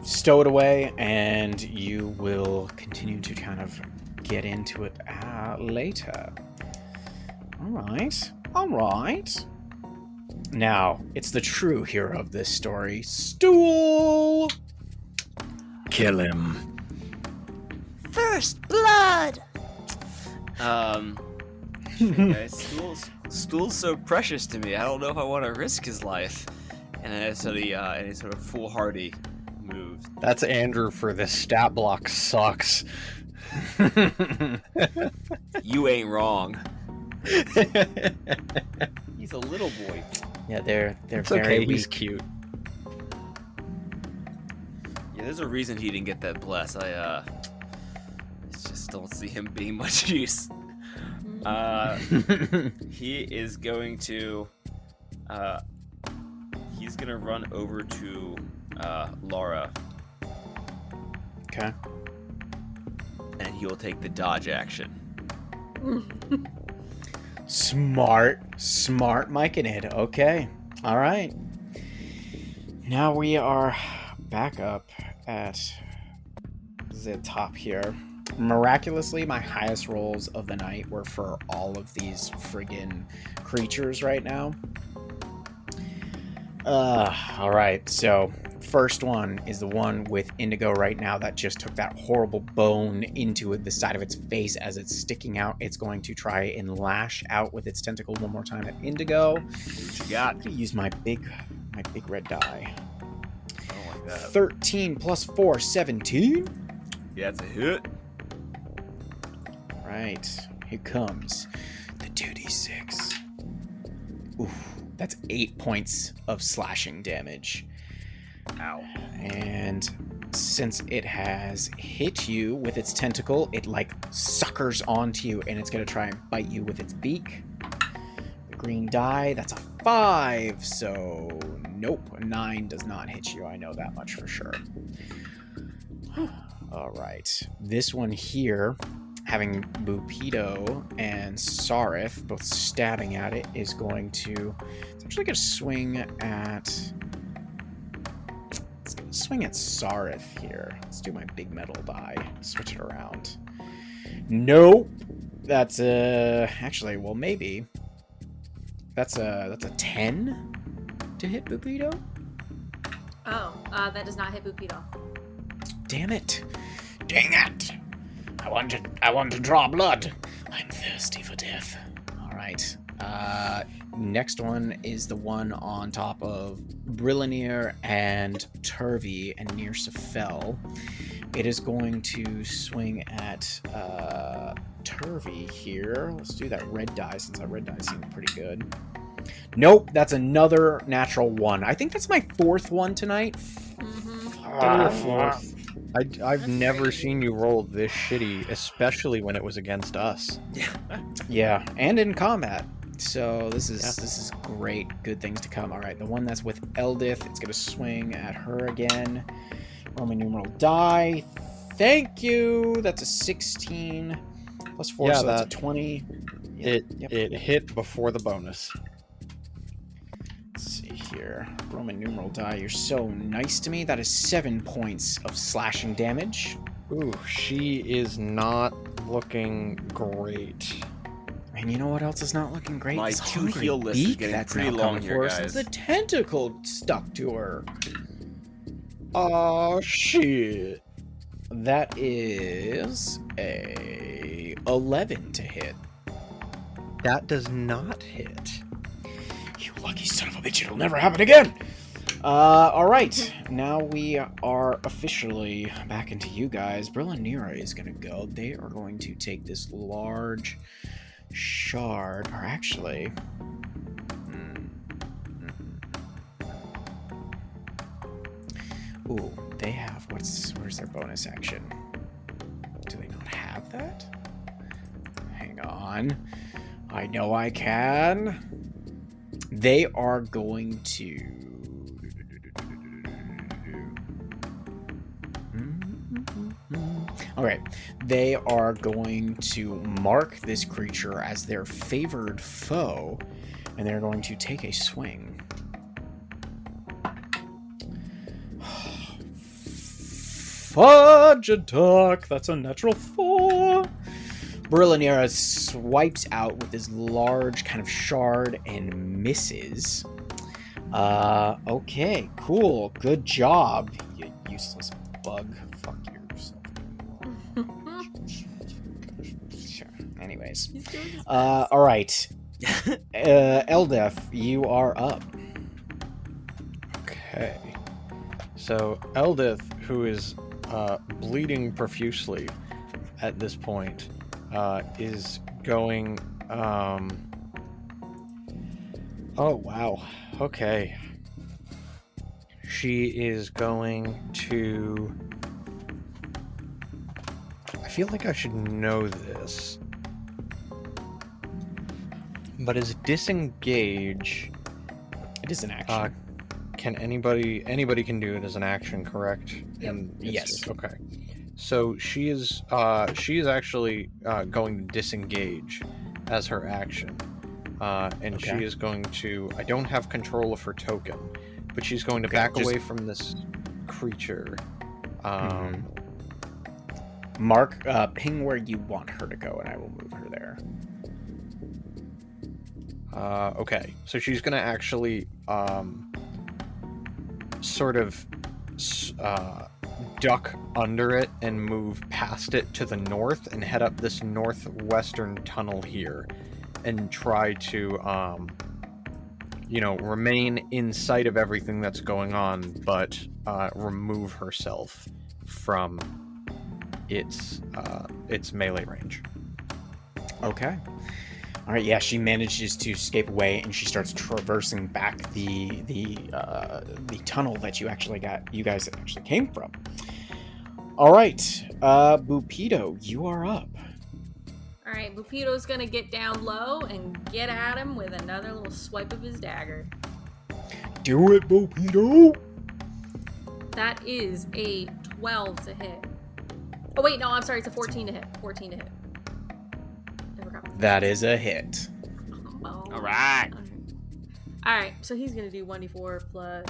stow it away, and you will continue to kind of get into it later. All right. Now, it's the true hero of this story, Stool! Kill him. First blood! Guys, Stool's so precious to me. I don't know if I want to risk his life. And then any sort of foolhardy move. That's Andrew for this stat block sucks. You ain't wrong. He's a little boy. Yeah, they're It's very okay, weak. he's cute. Yeah, there's a reason he didn't get that bless. I just don't see him being much use. He is going to he's gonna run over to Laura. Okay. And he'll take the dodge action. Smart Mike and Ed. Okay. All right. Now we are back up at the top here. Miraculously, my highest rolls of the night were for all of these friggin' creatures right now. All right. So first one is the one with Indigo right now that just took that horrible bone into the side of its face as it's sticking out. It's going to try and lash out with its tentacle one more time at Indigo. What you got? I'm gonna use my big red die. I don't like that. 13 plus 4, 17. Yeah, it's a hit. Right, here comes the 2d6. Oof, that's 8 points of slashing damage. Ow. And since it has hit you with its tentacle, it like suckers onto you, and it's gonna try and bite you with its beak. The green die, that's a 5, so nope, a 9 does not hit you. I know that much for sure. All right, this one here, having Bupido and Sarif both stabbing at it, is going to. It's actually gonna swing at. It's gonna swing at Sarif here. Let's do my big metal die. Switch it around. Nope. That's actually, well, maybe. That's a 10 to hit Bupido. Oh, that does not hit Bupido. Damn it! Dang it! I want to draw blood. I'm thirsty for death. All right. Next one is the one on top of Brillanir and Turvy and near Sephel. It is going to swing at Turvy here. Let's do that red die since that red die seemed pretty good. Nope, that's another natural 1. I think that's my 4th one tonight. Mm-hmm. I've never seen you roll this shitty, especially when it was against us. Yeah, and in combat. So this is great. Good things to come. All right, the one that's with Eldith, it's gonna swing at her again. Roman numeral die. Thank you. That's a 16 plus 4, Yeah, so that's a 20. It hit before the bonus. Let's see here. Roman numeral die. You're so nice to me. That is 7 points of slashing damage. Ooh, she is not looking great. And you know what else is not looking great? My This 2 hungry heal list is beak getting that's pretty now long coming here, for us guys. since the tentacle stuck to her. Oh shit. That is a 11 to hit. That does not hit. You lucky son of a bitch, it'll never happen again. Alright, now we are officially back into you guys. Brill and Nira is gonna go. They are going to take this large shard, or actually... Ooh, they have, where's their bonus action? Do they not have that? Hang on. I know I can. They are going to... Okay, they are going to mark this creature as their favored foe, and they're going to take a swing. Fudge attack! That's a natural 4. Berlinera swipes out with this large kind of shard and misses. Okay, cool. Good job, you useless bug. Fuck yourself. Sure. Anyways. Alright. Eldef, you are up. Okay. So, Eldith, who is bleeding profusely at this point, is going... Oh, wow. Okay. She is going to... I feel like I should know this. But is disengage... It is an action. Can anybody can do it as an action, correct? Yep. And Yes. Okay. So she is actually going to disengage as her action, and Okay. she is going to. I don't have control of her token, but she's going to back away from this creature. Mark, ping where you want her to go, and I will move her there. Okay. So she's going to actually sort of duck under it and move past it to the north and head up this northwestern tunnel here and try to remain in sight of everything that's going on, but remove herself from its melee range. Okay. All right. Yeah, she manages to escape away, and she starts traversing back the tunnel that you guys actually came from. All right, Bupido, you are up. All right, Bupido's gonna get down low and get at him with another little swipe of his dagger. Do it, Bupido. That is a 12 to hit. Oh wait, no, I'm sorry, it's a 14 to hit. 14 to hit. I forgot. That is a hit. Oh. All right. All right, so he's gonna do 1d4 plus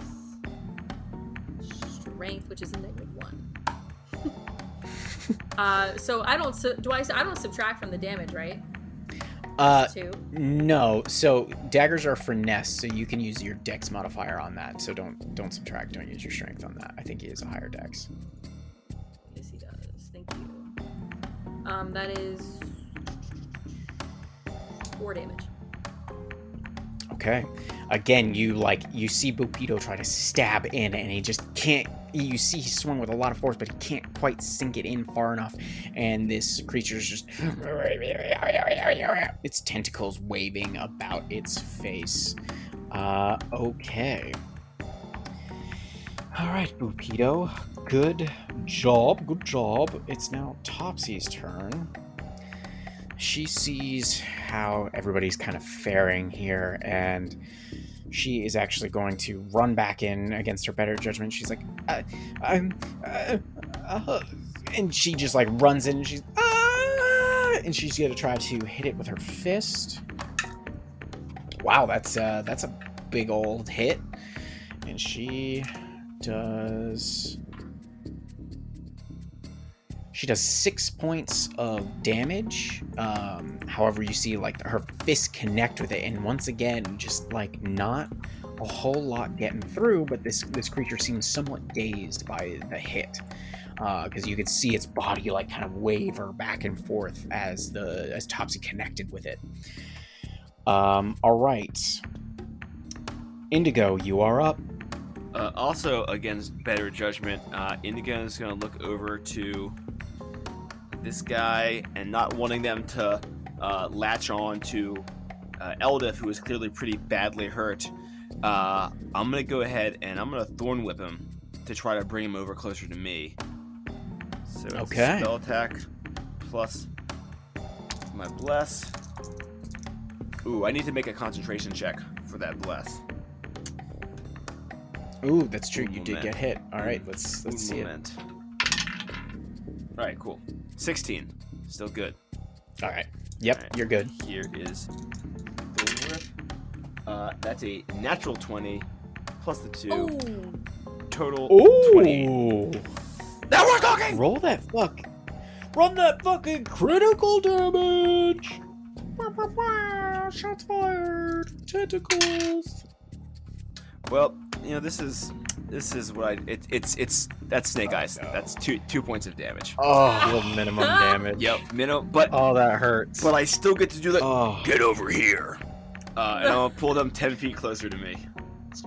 strength, which is a -1. So I don't subtract from the damage, right? Two. No. So daggers are finesse, so you can use your dex modifier on that. So don't subtract. Don't use your strength on that. I think he has a higher dex. Yes, he does. Thank you. That is 4 damage. Okay. Again, you see Bupido try to stab in, and he just can't. You see he swung with a lot of force, but he can't quite sink it in far enough. And this creature's just its tentacles waving about its face. Okay. All right, Bupido. Good job. Good job. It's now Topsy's turn. She sees how everybody's kind of faring here, and she is actually going to run back in against her better judgment. She's like, and she just like runs in, and she's, and she's gonna try to hit it with her fist. Wow, that's a big old hit, and she does 6 points of damage. However, you see like her fist connect with it, and once again, just like not a whole lot getting through, but this creature seems somewhat dazed by the hit, because you can see its body like kind of waver back and forth as Topsy connected with it. All right, Indigo, you are up. Also, against better judgment, Indigo is going to look over to this guy and not wanting them to latch on to Eldif, who is clearly pretty badly hurt. I'm going to go ahead and I'm going to Thorn Whip him to try to bring him over closer to me. So it's Okay. a spell attack plus my bless. Ooh, I need to make a concentration check for that bless. Ooh, that's true. You Un did moment. get hit. All right, let's see it. Moment. All right, cool. 16, still good. All right. Yep, All right. you're good. Here is Thorn Whip. That's a natural 20 plus the 2. Oh, Total Ooh. 20. Now we're talking! Roll that fuck. Run that fucking critical damage. Shots fired. Tentacles. Well, you know, this is what I it's that's snake eyes. no. That's two points of damage. Oh. Real minimum damage. Yep, minimum. But Oh, that hurts. I still get to do the Oh. get over here, and I'll pull them 10 feet closer to me.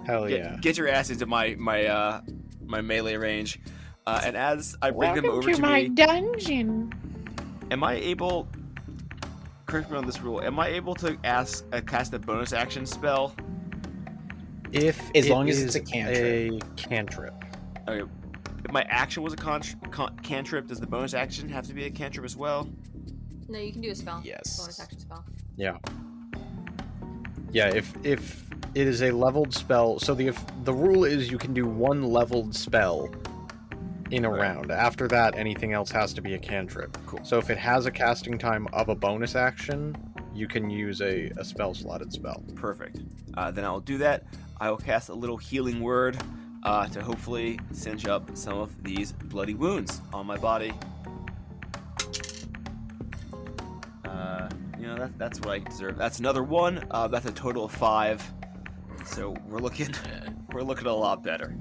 Hell yeah. Get your ass into my melee range, and as I bring them over to me, dungeon. am I able? Correct me on this rule. Am I able to cast a bonus action spell? If As it long as it's is a cantrip. A cantrip. Okay. If my action was a cantrip, does the bonus action have to be a cantrip as well? no, you can do a spell. Yes. Bonus action spell. Yeah. Yeah, if it is a leveled spell, so the rule is you can do one leveled spell in a Right. round. After that, anything else has to be a cantrip. Cool. So if it has a casting time of a bonus action, you can use a spell slotted spell. Perfect. Then I'll do that. I will cast a little healing word to hopefully cinch up some of these bloody wounds on my body. You know, that's what I deserve. That's another one. That's a total of 5. So we're looking a lot better.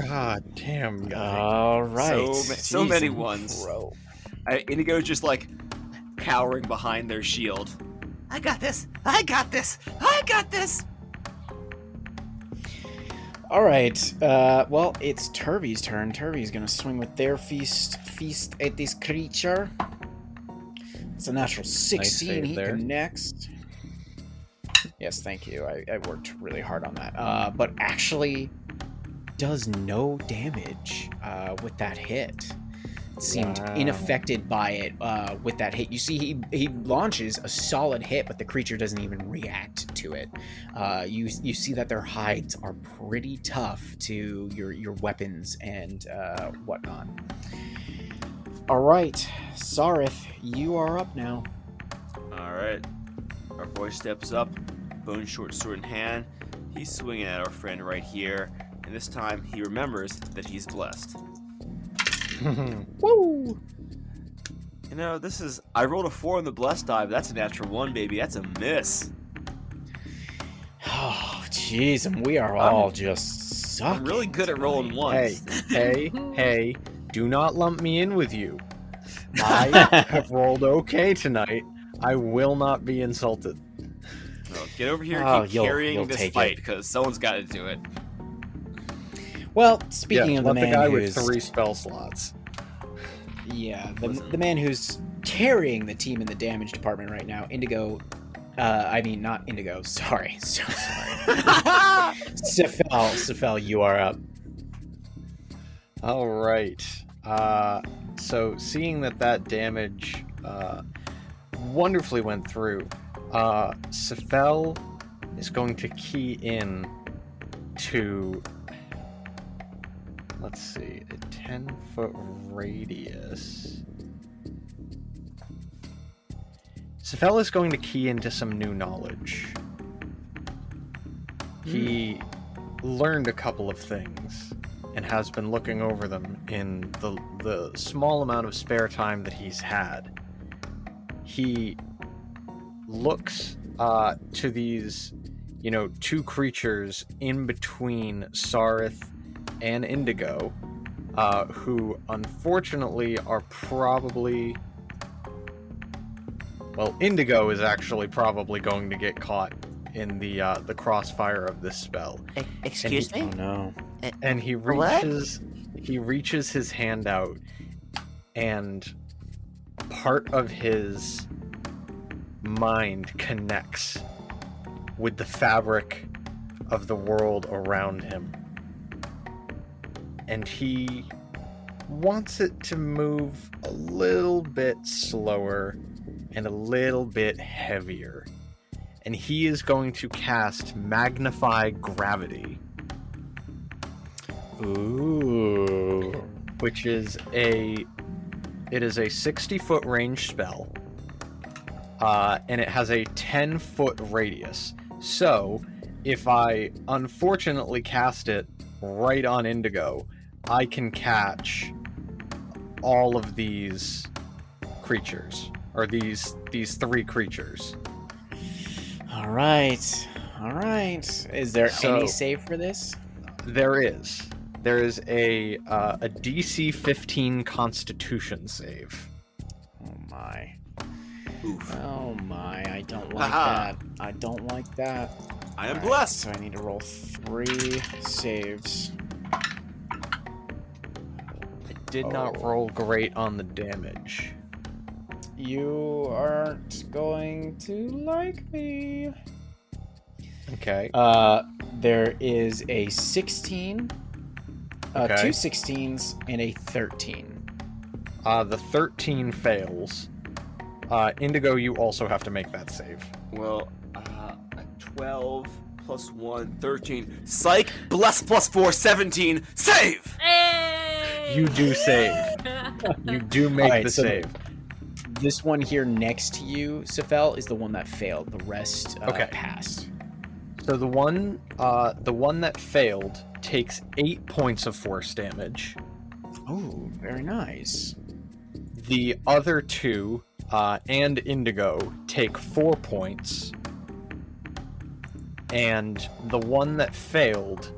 God damn, guy. All right. So many Jeez, ones. bro. Indigo's just like cowering behind their shield. I got this. I got this. I got this. All right. Well, it's Turby's turn. Turby's gonna swing with their feast at this creature. It's a natural 16. save He there. connects. Yes, thank you. I worked really hard on that. But actually does no damage with that hit. Seemed Wow. unaffected by it with that hit. You see, he launches a solid hit, but the creature doesn't even react to it. You see that their hides are pretty tough to your weapons and whatnot. All right, Sarith, you are up now. All right. Our boy steps up, bone short sword in hand. He's swinging at our friend right here, and this time he remembers that he's blessed. Woo! You know, I rolled a 4 on the blessed die, but that's a natural 1, baby. That's a miss. Oh, jeez, and we are all just sucking. I'm really good at rolling Hey, ones. hey, do not lump me in with you. I have rolled okay tonight. I will not be insulted. No, get over here Oh, and keep you'll carrying this take fight, it. because someone's got to do it. Well, speaking Yeah, of the let man the guy who's with 3 spell slots. yeah, Listen. the man who's carrying the team in the damage department right now, Indigo. I mean, not Indigo. Sorry, so sorry. Sephel, you are up. All right. So seeing that damage wonderfully went through, Sephel is going to key in to, let's see, a 10-foot radius. Sephel is going to key into some new knowledge. He learned a couple of things and has been looking over them in the small amount of spare time that he's had. He looks to these, two creatures in between Sarith and Indigo, who unfortunately are probably... Well, Indigo is actually probably going to get caught in the crossfire of this spell. Excuse Oh me? no. And he What? reaches his hand out, and part of his mind connects with the fabric of the world around him. And he wants it to move a little bit slower and a little bit heavier. And he is going to cast Magnify Gravity, Ooh. which is a 60-foot range spell, and it has a 10-foot radius. So if I unfortunately cast it right on Indigo, I can catch all of these creatures, or these 3 creatures. All right. Is there any So- save for this? There is a DC 15 Constitution save. Oh my. Oof. Oh my. I don't like Haha. that. I don't like that. I am All right, blessed. So I need to roll 3 saves. I did not roll great on the damage. You aren't going to like me. Okay. There is a 16, Okay. 2 16s, and a 13. The 13 fails. Indigo, you also have to make that save. Well, a 12 plus 1, 13. Psych, bless plus 4, 17. Save! Hey! You do save. You do make Alright, the so save. This one here next to you, Sephel, is the one that failed. The rest Okay. passed. So the one that failed takes 8 points of force damage. Oh, very nice. The other 2 and Indigo take 4 points. And the one that failed,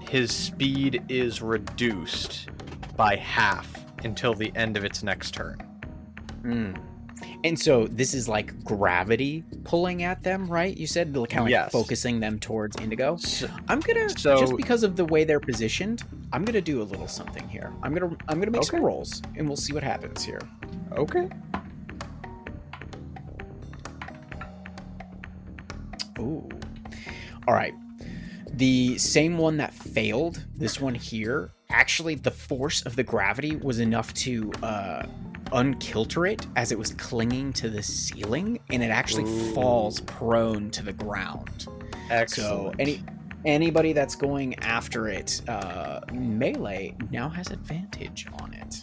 his speed is reduced by half until the end of its next turn. Mm. And so this is like gravity pulling at them, right? You said kind of like Yes. focusing them towards Indigo. So, I'm gonna So- just because of the way they're positioned, I'm gonna do a little something here. I'm gonna make some Okay. rolls, and we'll see what happens here. okay. Ooh. All right. The same one that failed, this one here, actually the force of the gravity was enough to unkilter it as it was clinging to the ceiling, and it actually Ooh. falls prone to the ground. Excellent. So anybody that's going after it melee now has advantage on it.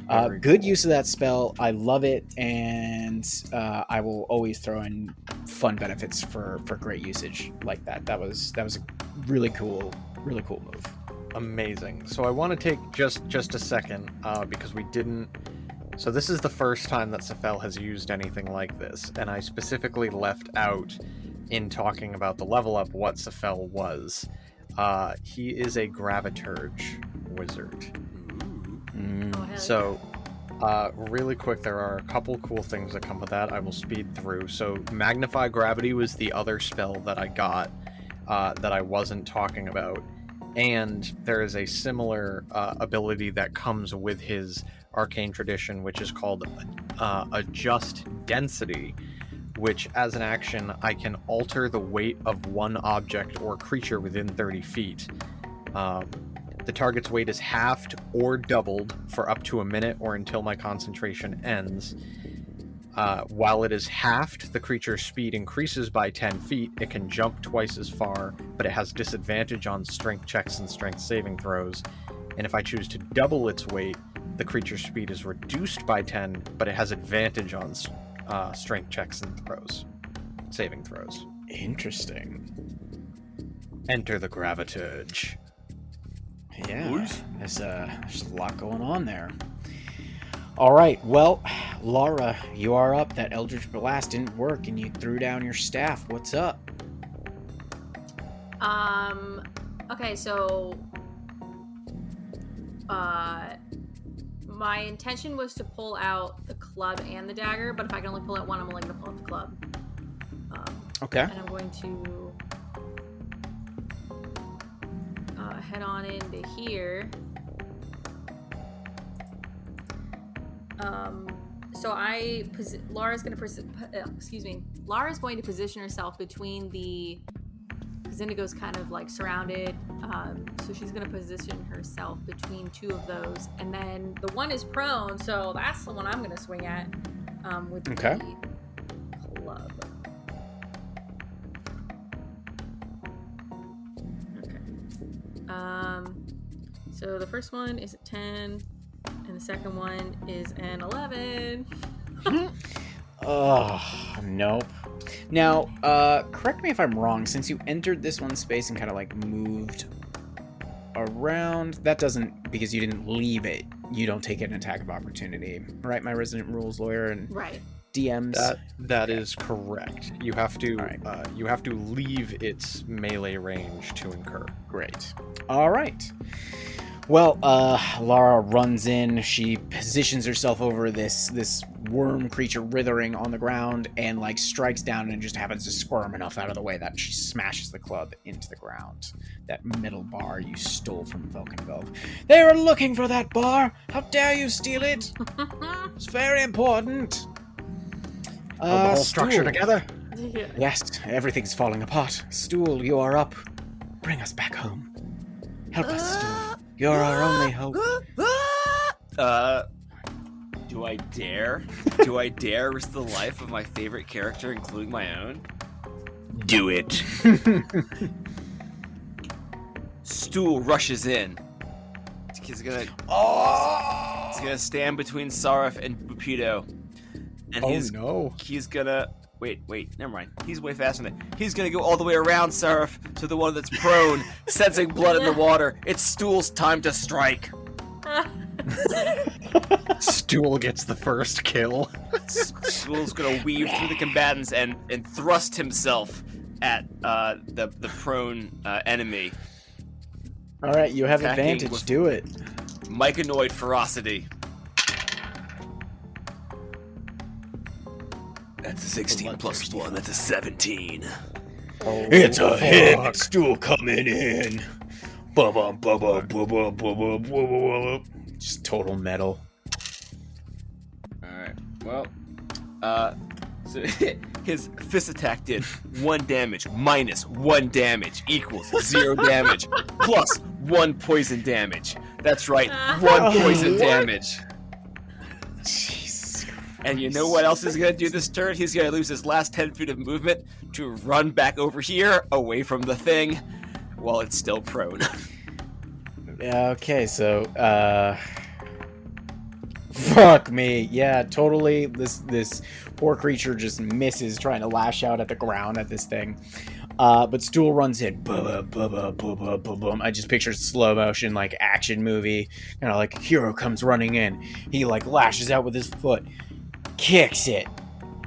Very Good cool. use of that spell. I love it, and I will always throw in fun benefits for great usage like that. That was a really cool move. Amazing. So I want to take just a second because we didn't. So this is the first time that Sephel has used anything like this, and I specifically left out in talking about the level up what Sephel was. He is a Graviturge wizard. Mm. Oh, hell So, really quick, there are a couple cool things that come with that. I will speed through. So, Magnify Gravity was the other spell that I got that I wasn't talking about. And there is a similar ability that comes with his arcane tradition, which is called Adjust Density, which, as an action, I can alter the weight of one object or creature within 30 feet. The target's weight is halved or doubled for up to a minute or until my concentration ends. While it is halved, the creature's speed increases by 10 feet. It can jump twice as far, but it has disadvantage on strength checks and strength saving throws. And if I choose to double its weight, the creature's speed is reduced by 10, but it has advantage on strength checks and saving throws. Interesting. Enter the Graviturge. Yeah, Boys. there's a lot going on there. All right, well, Laura, you are up. That Eldritch Blast didn't work, and you threw down your staff. What's up? Okay, so my intention was to pull out the club and the dagger, but if I can only pull out one, I'm only gonna pull out the club. Okay. And I'm going to head on into here. So Laura's going to Laura's going to position herself between because Indigo's kind of like surrounded. So she's going to position herself between two of those, and then the one is prone, so that's the one I'm going to swing at with the club. Okay. So the first one is a 10, and the second one is an 11. Oh, nope. Now, correct me if I'm wrong, since you entered this one space and kind of like moved around, that doesn't, because you didn't leave it, you don't take an attack of opportunity, right, my resident rules lawyer and right. DMs? That is correct. You have to you have to leave its melee range to incur. Great. All right. Well, Lara runs in. She positions herself over this worm creature writhing on the ground and like strikes down and just happens to squirm enough out of the way that she smashes the club into the ground. That metal bar you stole from Vulcanvelve. They were looking for that bar. How dare you steal it? It's very important. Hold the whole structure Stool. together. Yeah. Yes, everything's falling apart. Stool, you are up. Bring us back home. Help us, Stool. You're our only hope. Do I dare? Do I dare risk the life of my favorite character, including my own? Do it. Stool rushes in. He's gonna stand between Sarif and Bupito. And he's gonna wait, never mind. He's way faster than that. He's gonna go all the way around Sarif to the one that's prone, sensing blood in the water. It's Stool's time to strike. Stool gets the first kill. Stool's gonna weave through the combatants and thrust himself at the prone enemy. All right, you have Attacking advantage. with- Do it. Myconoid ferocity. That's a 16 plus 1. That's a 17. It's a hit. Stool coming in. Just total metal. Alright, well, so his fist attack did 1 damage minus 1 damage equals 0 damage plus 1 poison damage. That's right, 1 poison damage. Jesus Christ. And you know what else he's gonna do this turn? He's gonna lose his last 10 feet of movement to run back over here, away from the thing, while it's still prone. Okay, so, fuck me. Yeah, totally. This poor creature just misses trying to lash out at the ground at this thing. But Stool runs in. I just picture slow motion, like action movie. Kind of like hero comes running in. He like lashes out with his foot, kicks it.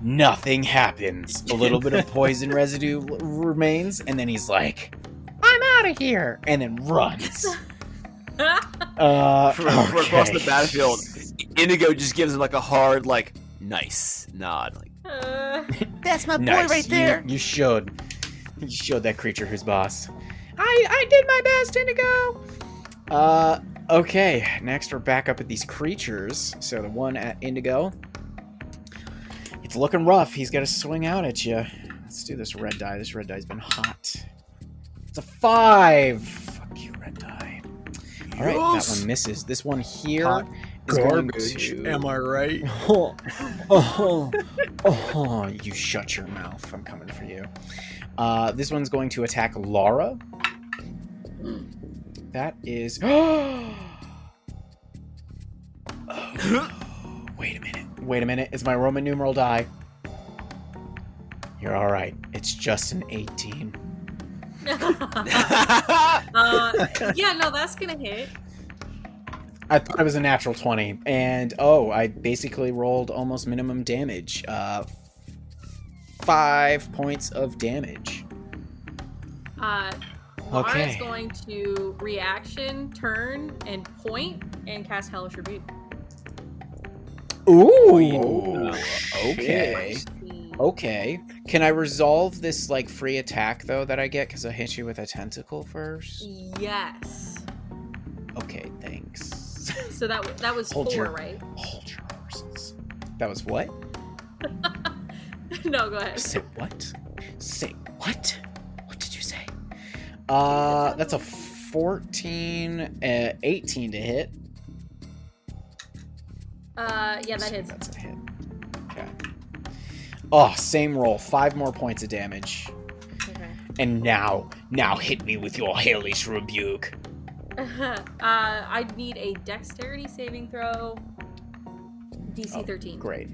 Nothing happens. A little bit of poison residue remains, and then he's like, "I'm out of here," and then runs. From across the battlefield, Indigo just gives him like a hard, like, nice nod. Like, That's my boy Nice. right there. You showed that creature who's boss. I did my best, Indigo. Okay. Next, we're back up at these creatures. So the one at Indigo, it's looking rough. He's got to swing out at you. Let's do this red die. This red die's been hot. It's a 5. Fuck you, red die. All right, that one misses. This one here Hot is garbage. going to... Am I right? You shut your mouth. I'm coming for you. This one's going to attack Lara. That is... Wait a minute. It's my Roman numeral die. You're all right. It's just an 18. Yeah, no, that's gonna hit. I thought it was a natural 20, and I basically rolled almost minimum damage. 5 points of damage. Lara's going to reaction, turn, and point, and cast Hellish Rebuke. Ooh. Okay. Okay. Can I resolve this like free attack though that I get because I hit you with a tentacle first? Yes. Okay, thanks. So that was Hold 4, your- right? Hold your horses. That was what? No, go ahead. Say what? Say what? What did you say? That's a 14, 18 to hit. Yeah, that hits. That's a hit. Okay. Oh, same roll. 5 more points of damage. Okay. And now hit me with your hellish rebuke. I'd need a dexterity saving throw. DC 13. Great.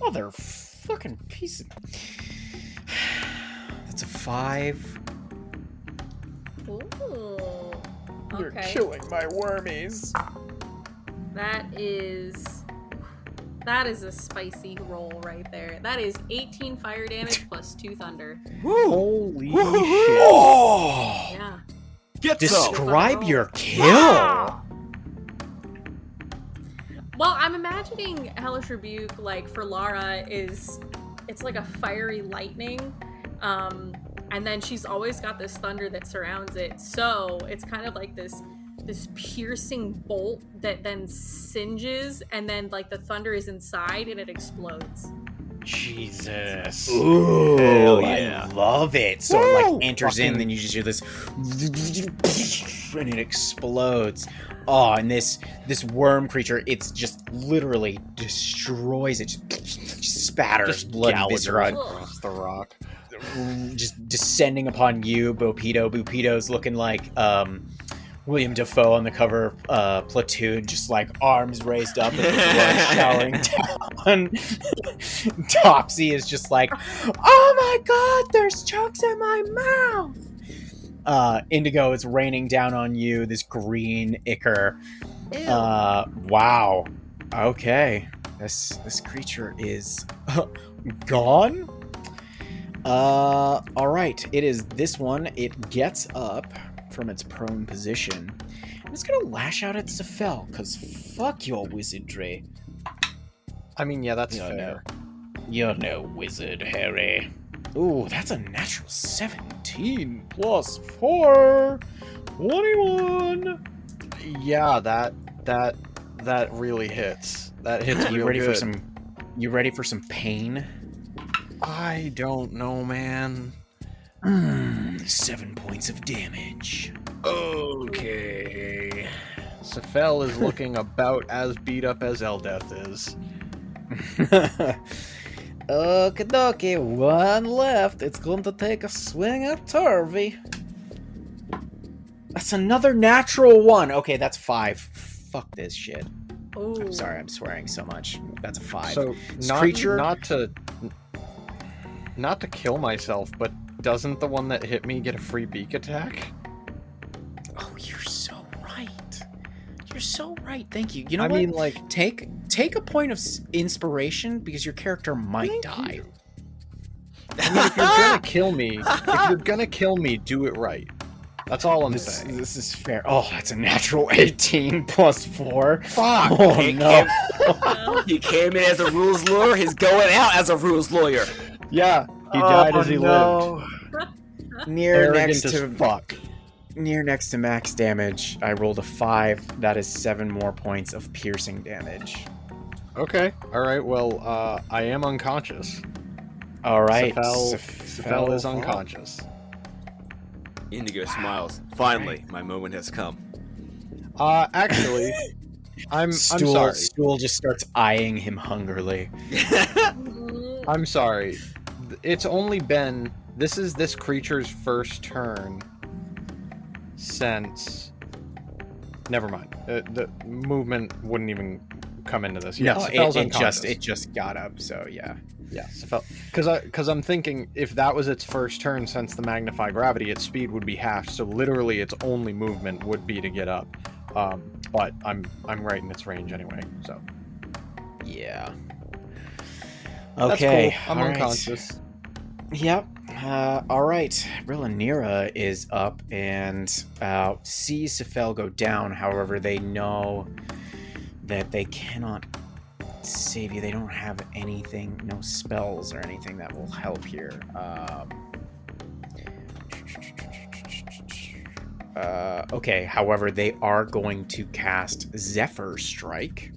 Oh, they're fucking pieces. That's a 5. Ooh. You're Okay. killing my wormies. That is a spicy roll right there. That is 18 fire damage plus 2 thunder. Holy shit. Oh! Yeah. Get some. Describe your kill. Well, I'm imagining Hellish Rebuke, like, for Lara, it's like a fiery lightning. And then she's always got this thunder that surrounds it. So it's kind of like this piercing bolt that then singes, and then, like, the thunder is inside and it explodes. Jesus. Ooh, Hell yeah. I love it. So it like Woo! enters in, Fucking- then you just hear this, and it explodes. Oh, and this worm creature, it's just literally destroys it, just spatters Just blood and gouge viscera, right across the rock. just descending upon you, Bopito. Bopito's looking like William Dafoe on the cover of Platoon, just like arms raised up and the blood showering down. Topsy is just like, oh my god, there's chokes in my mouth. Indigo is raining down on you, this green ichor. Wow. Okay. This creature is gone. Alright. It is this one. It gets up from its prone position. And it's gonna lash out at Sephel, because fuck your wizardry. I mean, yeah, that's Yeah, fair. You're no wizard, Harry. Ooh, that's a natural 17 plus 4. 21. Yeah, that really hits. That hits You real ready good. for some? You ready for some pain? I don't know, man. 7 points of damage. Okay. Sephel is looking about as beat up as Eldeth is. Okie dokie, one left. It's going to take a swing at Turvy. That's another natural 1. Okay, that's 5. Fuck this shit. Ooh. I'm sorry, I'm swearing so much. That's a 5. So This not creature- not to kill myself, but doesn't the one that hit me get a free beak attack? Oh, you're so right. You're so right. Thank you. You know I what? mean, like, Take a point of inspiration because your character might Thank die. you. I mean, if you're gonna kill me, do it right. That's all I'm This saying. is fair. Oh, that's a natural 18 plus 4. Fuck. Oh He no. He came in as a rules lawyer. He's going out as a rules lawyer. Yeah, he died as he lived. Near Arrogant next as to fuck. near next to max damage. I rolled a 5. That is 7 more points of piercing damage. Okay. All right. Well, I am unconscious. All right. Sephel is unconscious. Indigo smiles. Finally, my moment has come. Actually, I'm sorry. Stool just starts eyeing him hungrily. I'm sorry. It's only been this is this creature's first turn since. Never mind. The movement wouldn't even come into this. Yeah, No, Sephel's unconscious. it just got up. So yeah. Yeah, Sephel. Because I'm thinking if that was its first turn since the magnify gravity, its speed would be halved. So literally, its only movement would be to get up. But I'm right in its range anyway. So Yeah. that's Okay. cool. I'm all right. unconscious. Yep. All right. Rilanira is up and sees Sephel go down. However, they know that they cannot save you. They don't have anything, no spells or anything that will help here. Okay, however, they are going to cast Zephyr Strike.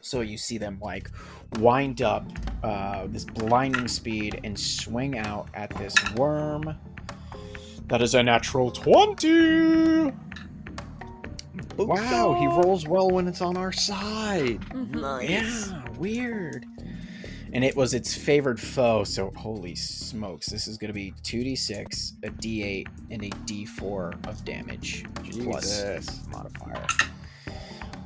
So you see them like wind up this blinding speed and swing out at this worm. That is a natural 20! Wow, he rolls well when it's on our side. Nice. Yeah, weird. And it was its favored foe, so holy smokes. This is going to be 2d6, a d8, and a d4 of damage. Plus modifier.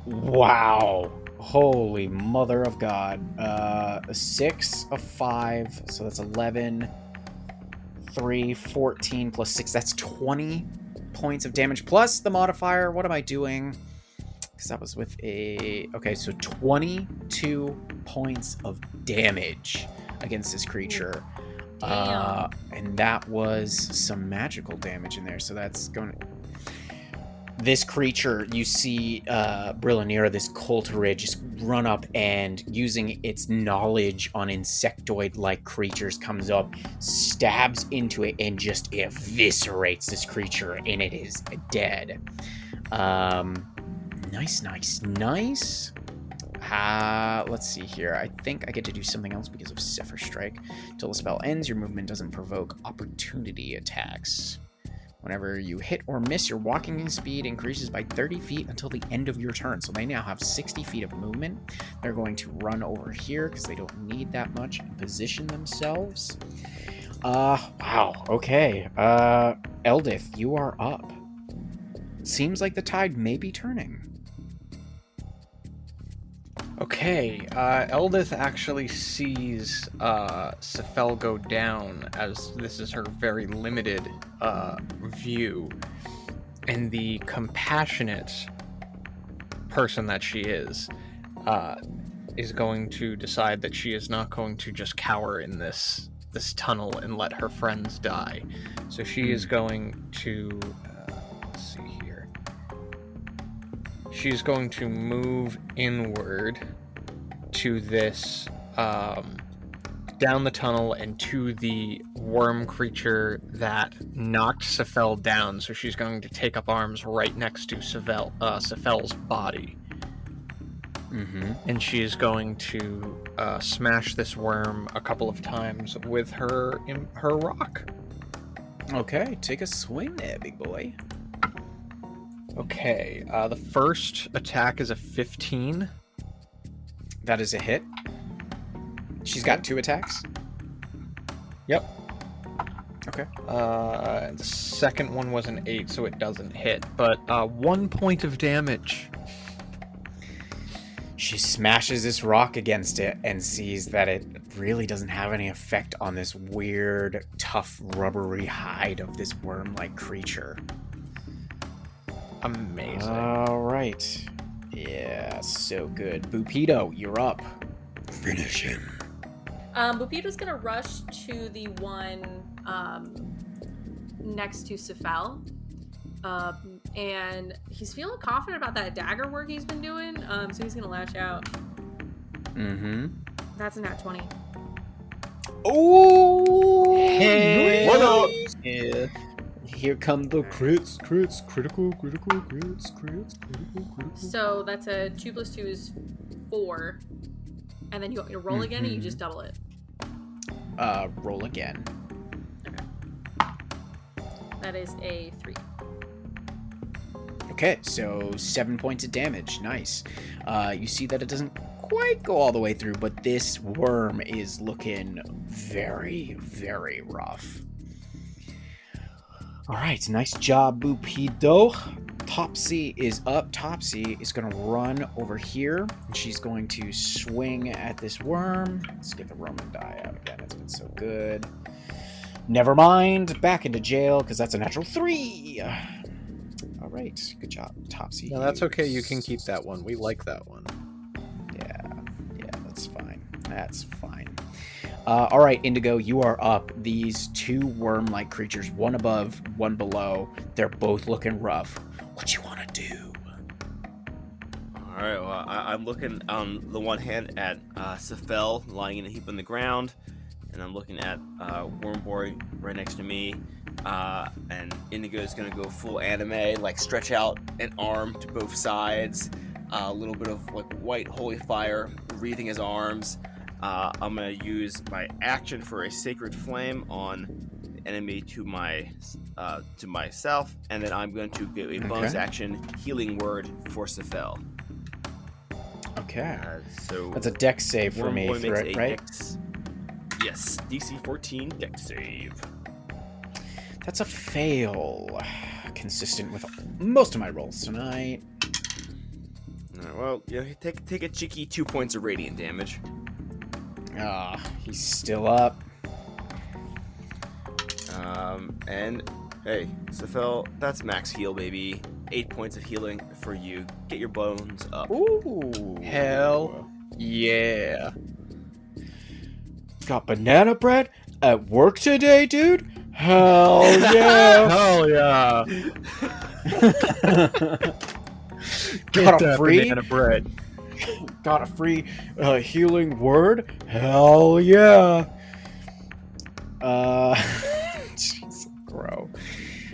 Wow. Holy mother of God. A 6, a 5, so that's 11, 3, 14, plus 6, that's 20 points of damage, plus the modifier. What am I doing? Because that was with a... Okay, so 22 points of damage against this creature. And that was some magical damage in there, so that's going to... This creature, you see Brillanira, this Colterid, just run up and using its knowledge on insectoid-like creatures, comes up, stabs into it, and just eviscerates this creature, and it is dead. Nice. Let's see here. I think I get to do something else because of Zephyr Strike. Until the spell ends, your movement doesn't provoke opportunity attacks. Whenever you hit or miss, your walking speed increases by 30 feet until the end of your turn. So they now have 60 feet of movement. They're going to run over here because they don't need that much and position themselves. Wow. Okay. Eldith, you are up. Seems like the tide may be turning. Okay, Eldith actually sees Sephel go down, as this is her very limited view, and the compassionate person that she is going to decide that she is not going to just cower in this tunnel and let her friends die. So she is going to let's see here. She's going to move inward to this, down the tunnel and to the worm creature that knocked Sephel down. So she's going to take up arms right next to Sephel's body. Mm-hmm. And she is going to smash this worm a couple of times with her rock. Okay, take a swing there, big boy. Okay, the first attack is a 15. That is a hit. She's got 2 attacks. Yep. Okay. The second one was an 8, so it doesn't hit, but 1 point of damage. She smashes this rock against it and sees that it really doesn't have any effect on this weird, tough, rubbery hide of this worm-like creature. Amazing. All right. Yeah, so good. Bupido, you're up. Finish him. Bupido's gonna rush to the one next to Sephel. And he's feeling confident about that dagger work he's been doing, so he's gonna lash out. Mm-hmm. That's a nat 20. Oh! Hey! What up? Yeah. Here come the crits, critical, critical. So that's a 2 plus 2 is 4. And then you want me to roll again, or you just double it? Roll again. Okay. That is a 3. Okay, so 7 points of damage. Nice. You see that it doesn't quite go all the way through, but this worm is looking very, very rough. All right, nice job, Bupido. Topsy is up. Topsy is going to run over here, and she's going to swing at this worm. Let's get the Roman die out again. It's been so good. Never mind. Back into jail, because that's a natural 3. All right, good job, Topsy. No, that's okay. You can keep that one. We like that one. Yeah, that's fine. That's fine. All right, Indigo, you are up. These 2 worm-like creatures, one above, one below. They're both looking rough. What you want to do? All right. Well, I'm looking on the one hand at Sephel lying in a heap on the ground, and I'm looking at Wormboy right next to me. And Indigo is gonna go full anime, like stretch out an arm to both sides, a little bit of like white holy fire wreathing his arms. I'm gonna use my action for a sacred flame on the enemy to myself, and then I'm going to give a bonus action healing word for Sephel. Okay. So That's a dex save for me, Wormboy makes a right? Yes, DC 14 dex save. That's a fail. Consistent with most of my rolls tonight. Well, take a cheeky 2 points of radiant damage. He's still up. And hey, Sephel, that's max heal, baby. 8 points of healing for you. Get your bones up. Ooh. Hell yeah. Got banana bread at work today, dude? Hell yeah. Hell yeah. Got a free banana bread. Got a free healing word? Hell yeah. Jeez, bro.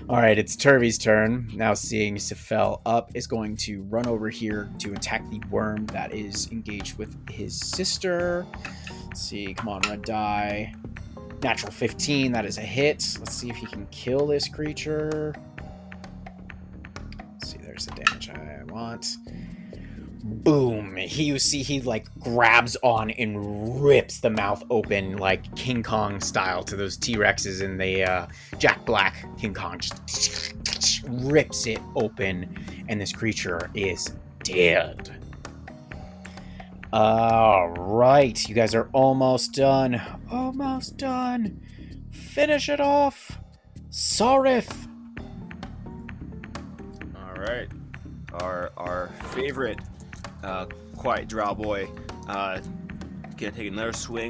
Alright, it's Turvey's turn. Now seeing Sephel up is going to run over here to attack the worm that is engaged with his sister. Let's see, come on, red die. Natural 15, that is a hit. Let's see if he can kill this creature. Let's see, there's the damage I want. Boom. He like grabs on and rips the mouth open like King Kong style to those T-Rexes in the Jack Black King Kong. Just rips it open and this creature is dead. Alright, you guys are almost done. Almost done. Finish it off. Sarith. Alright. Our favorite quiet drow boy gonna take another swing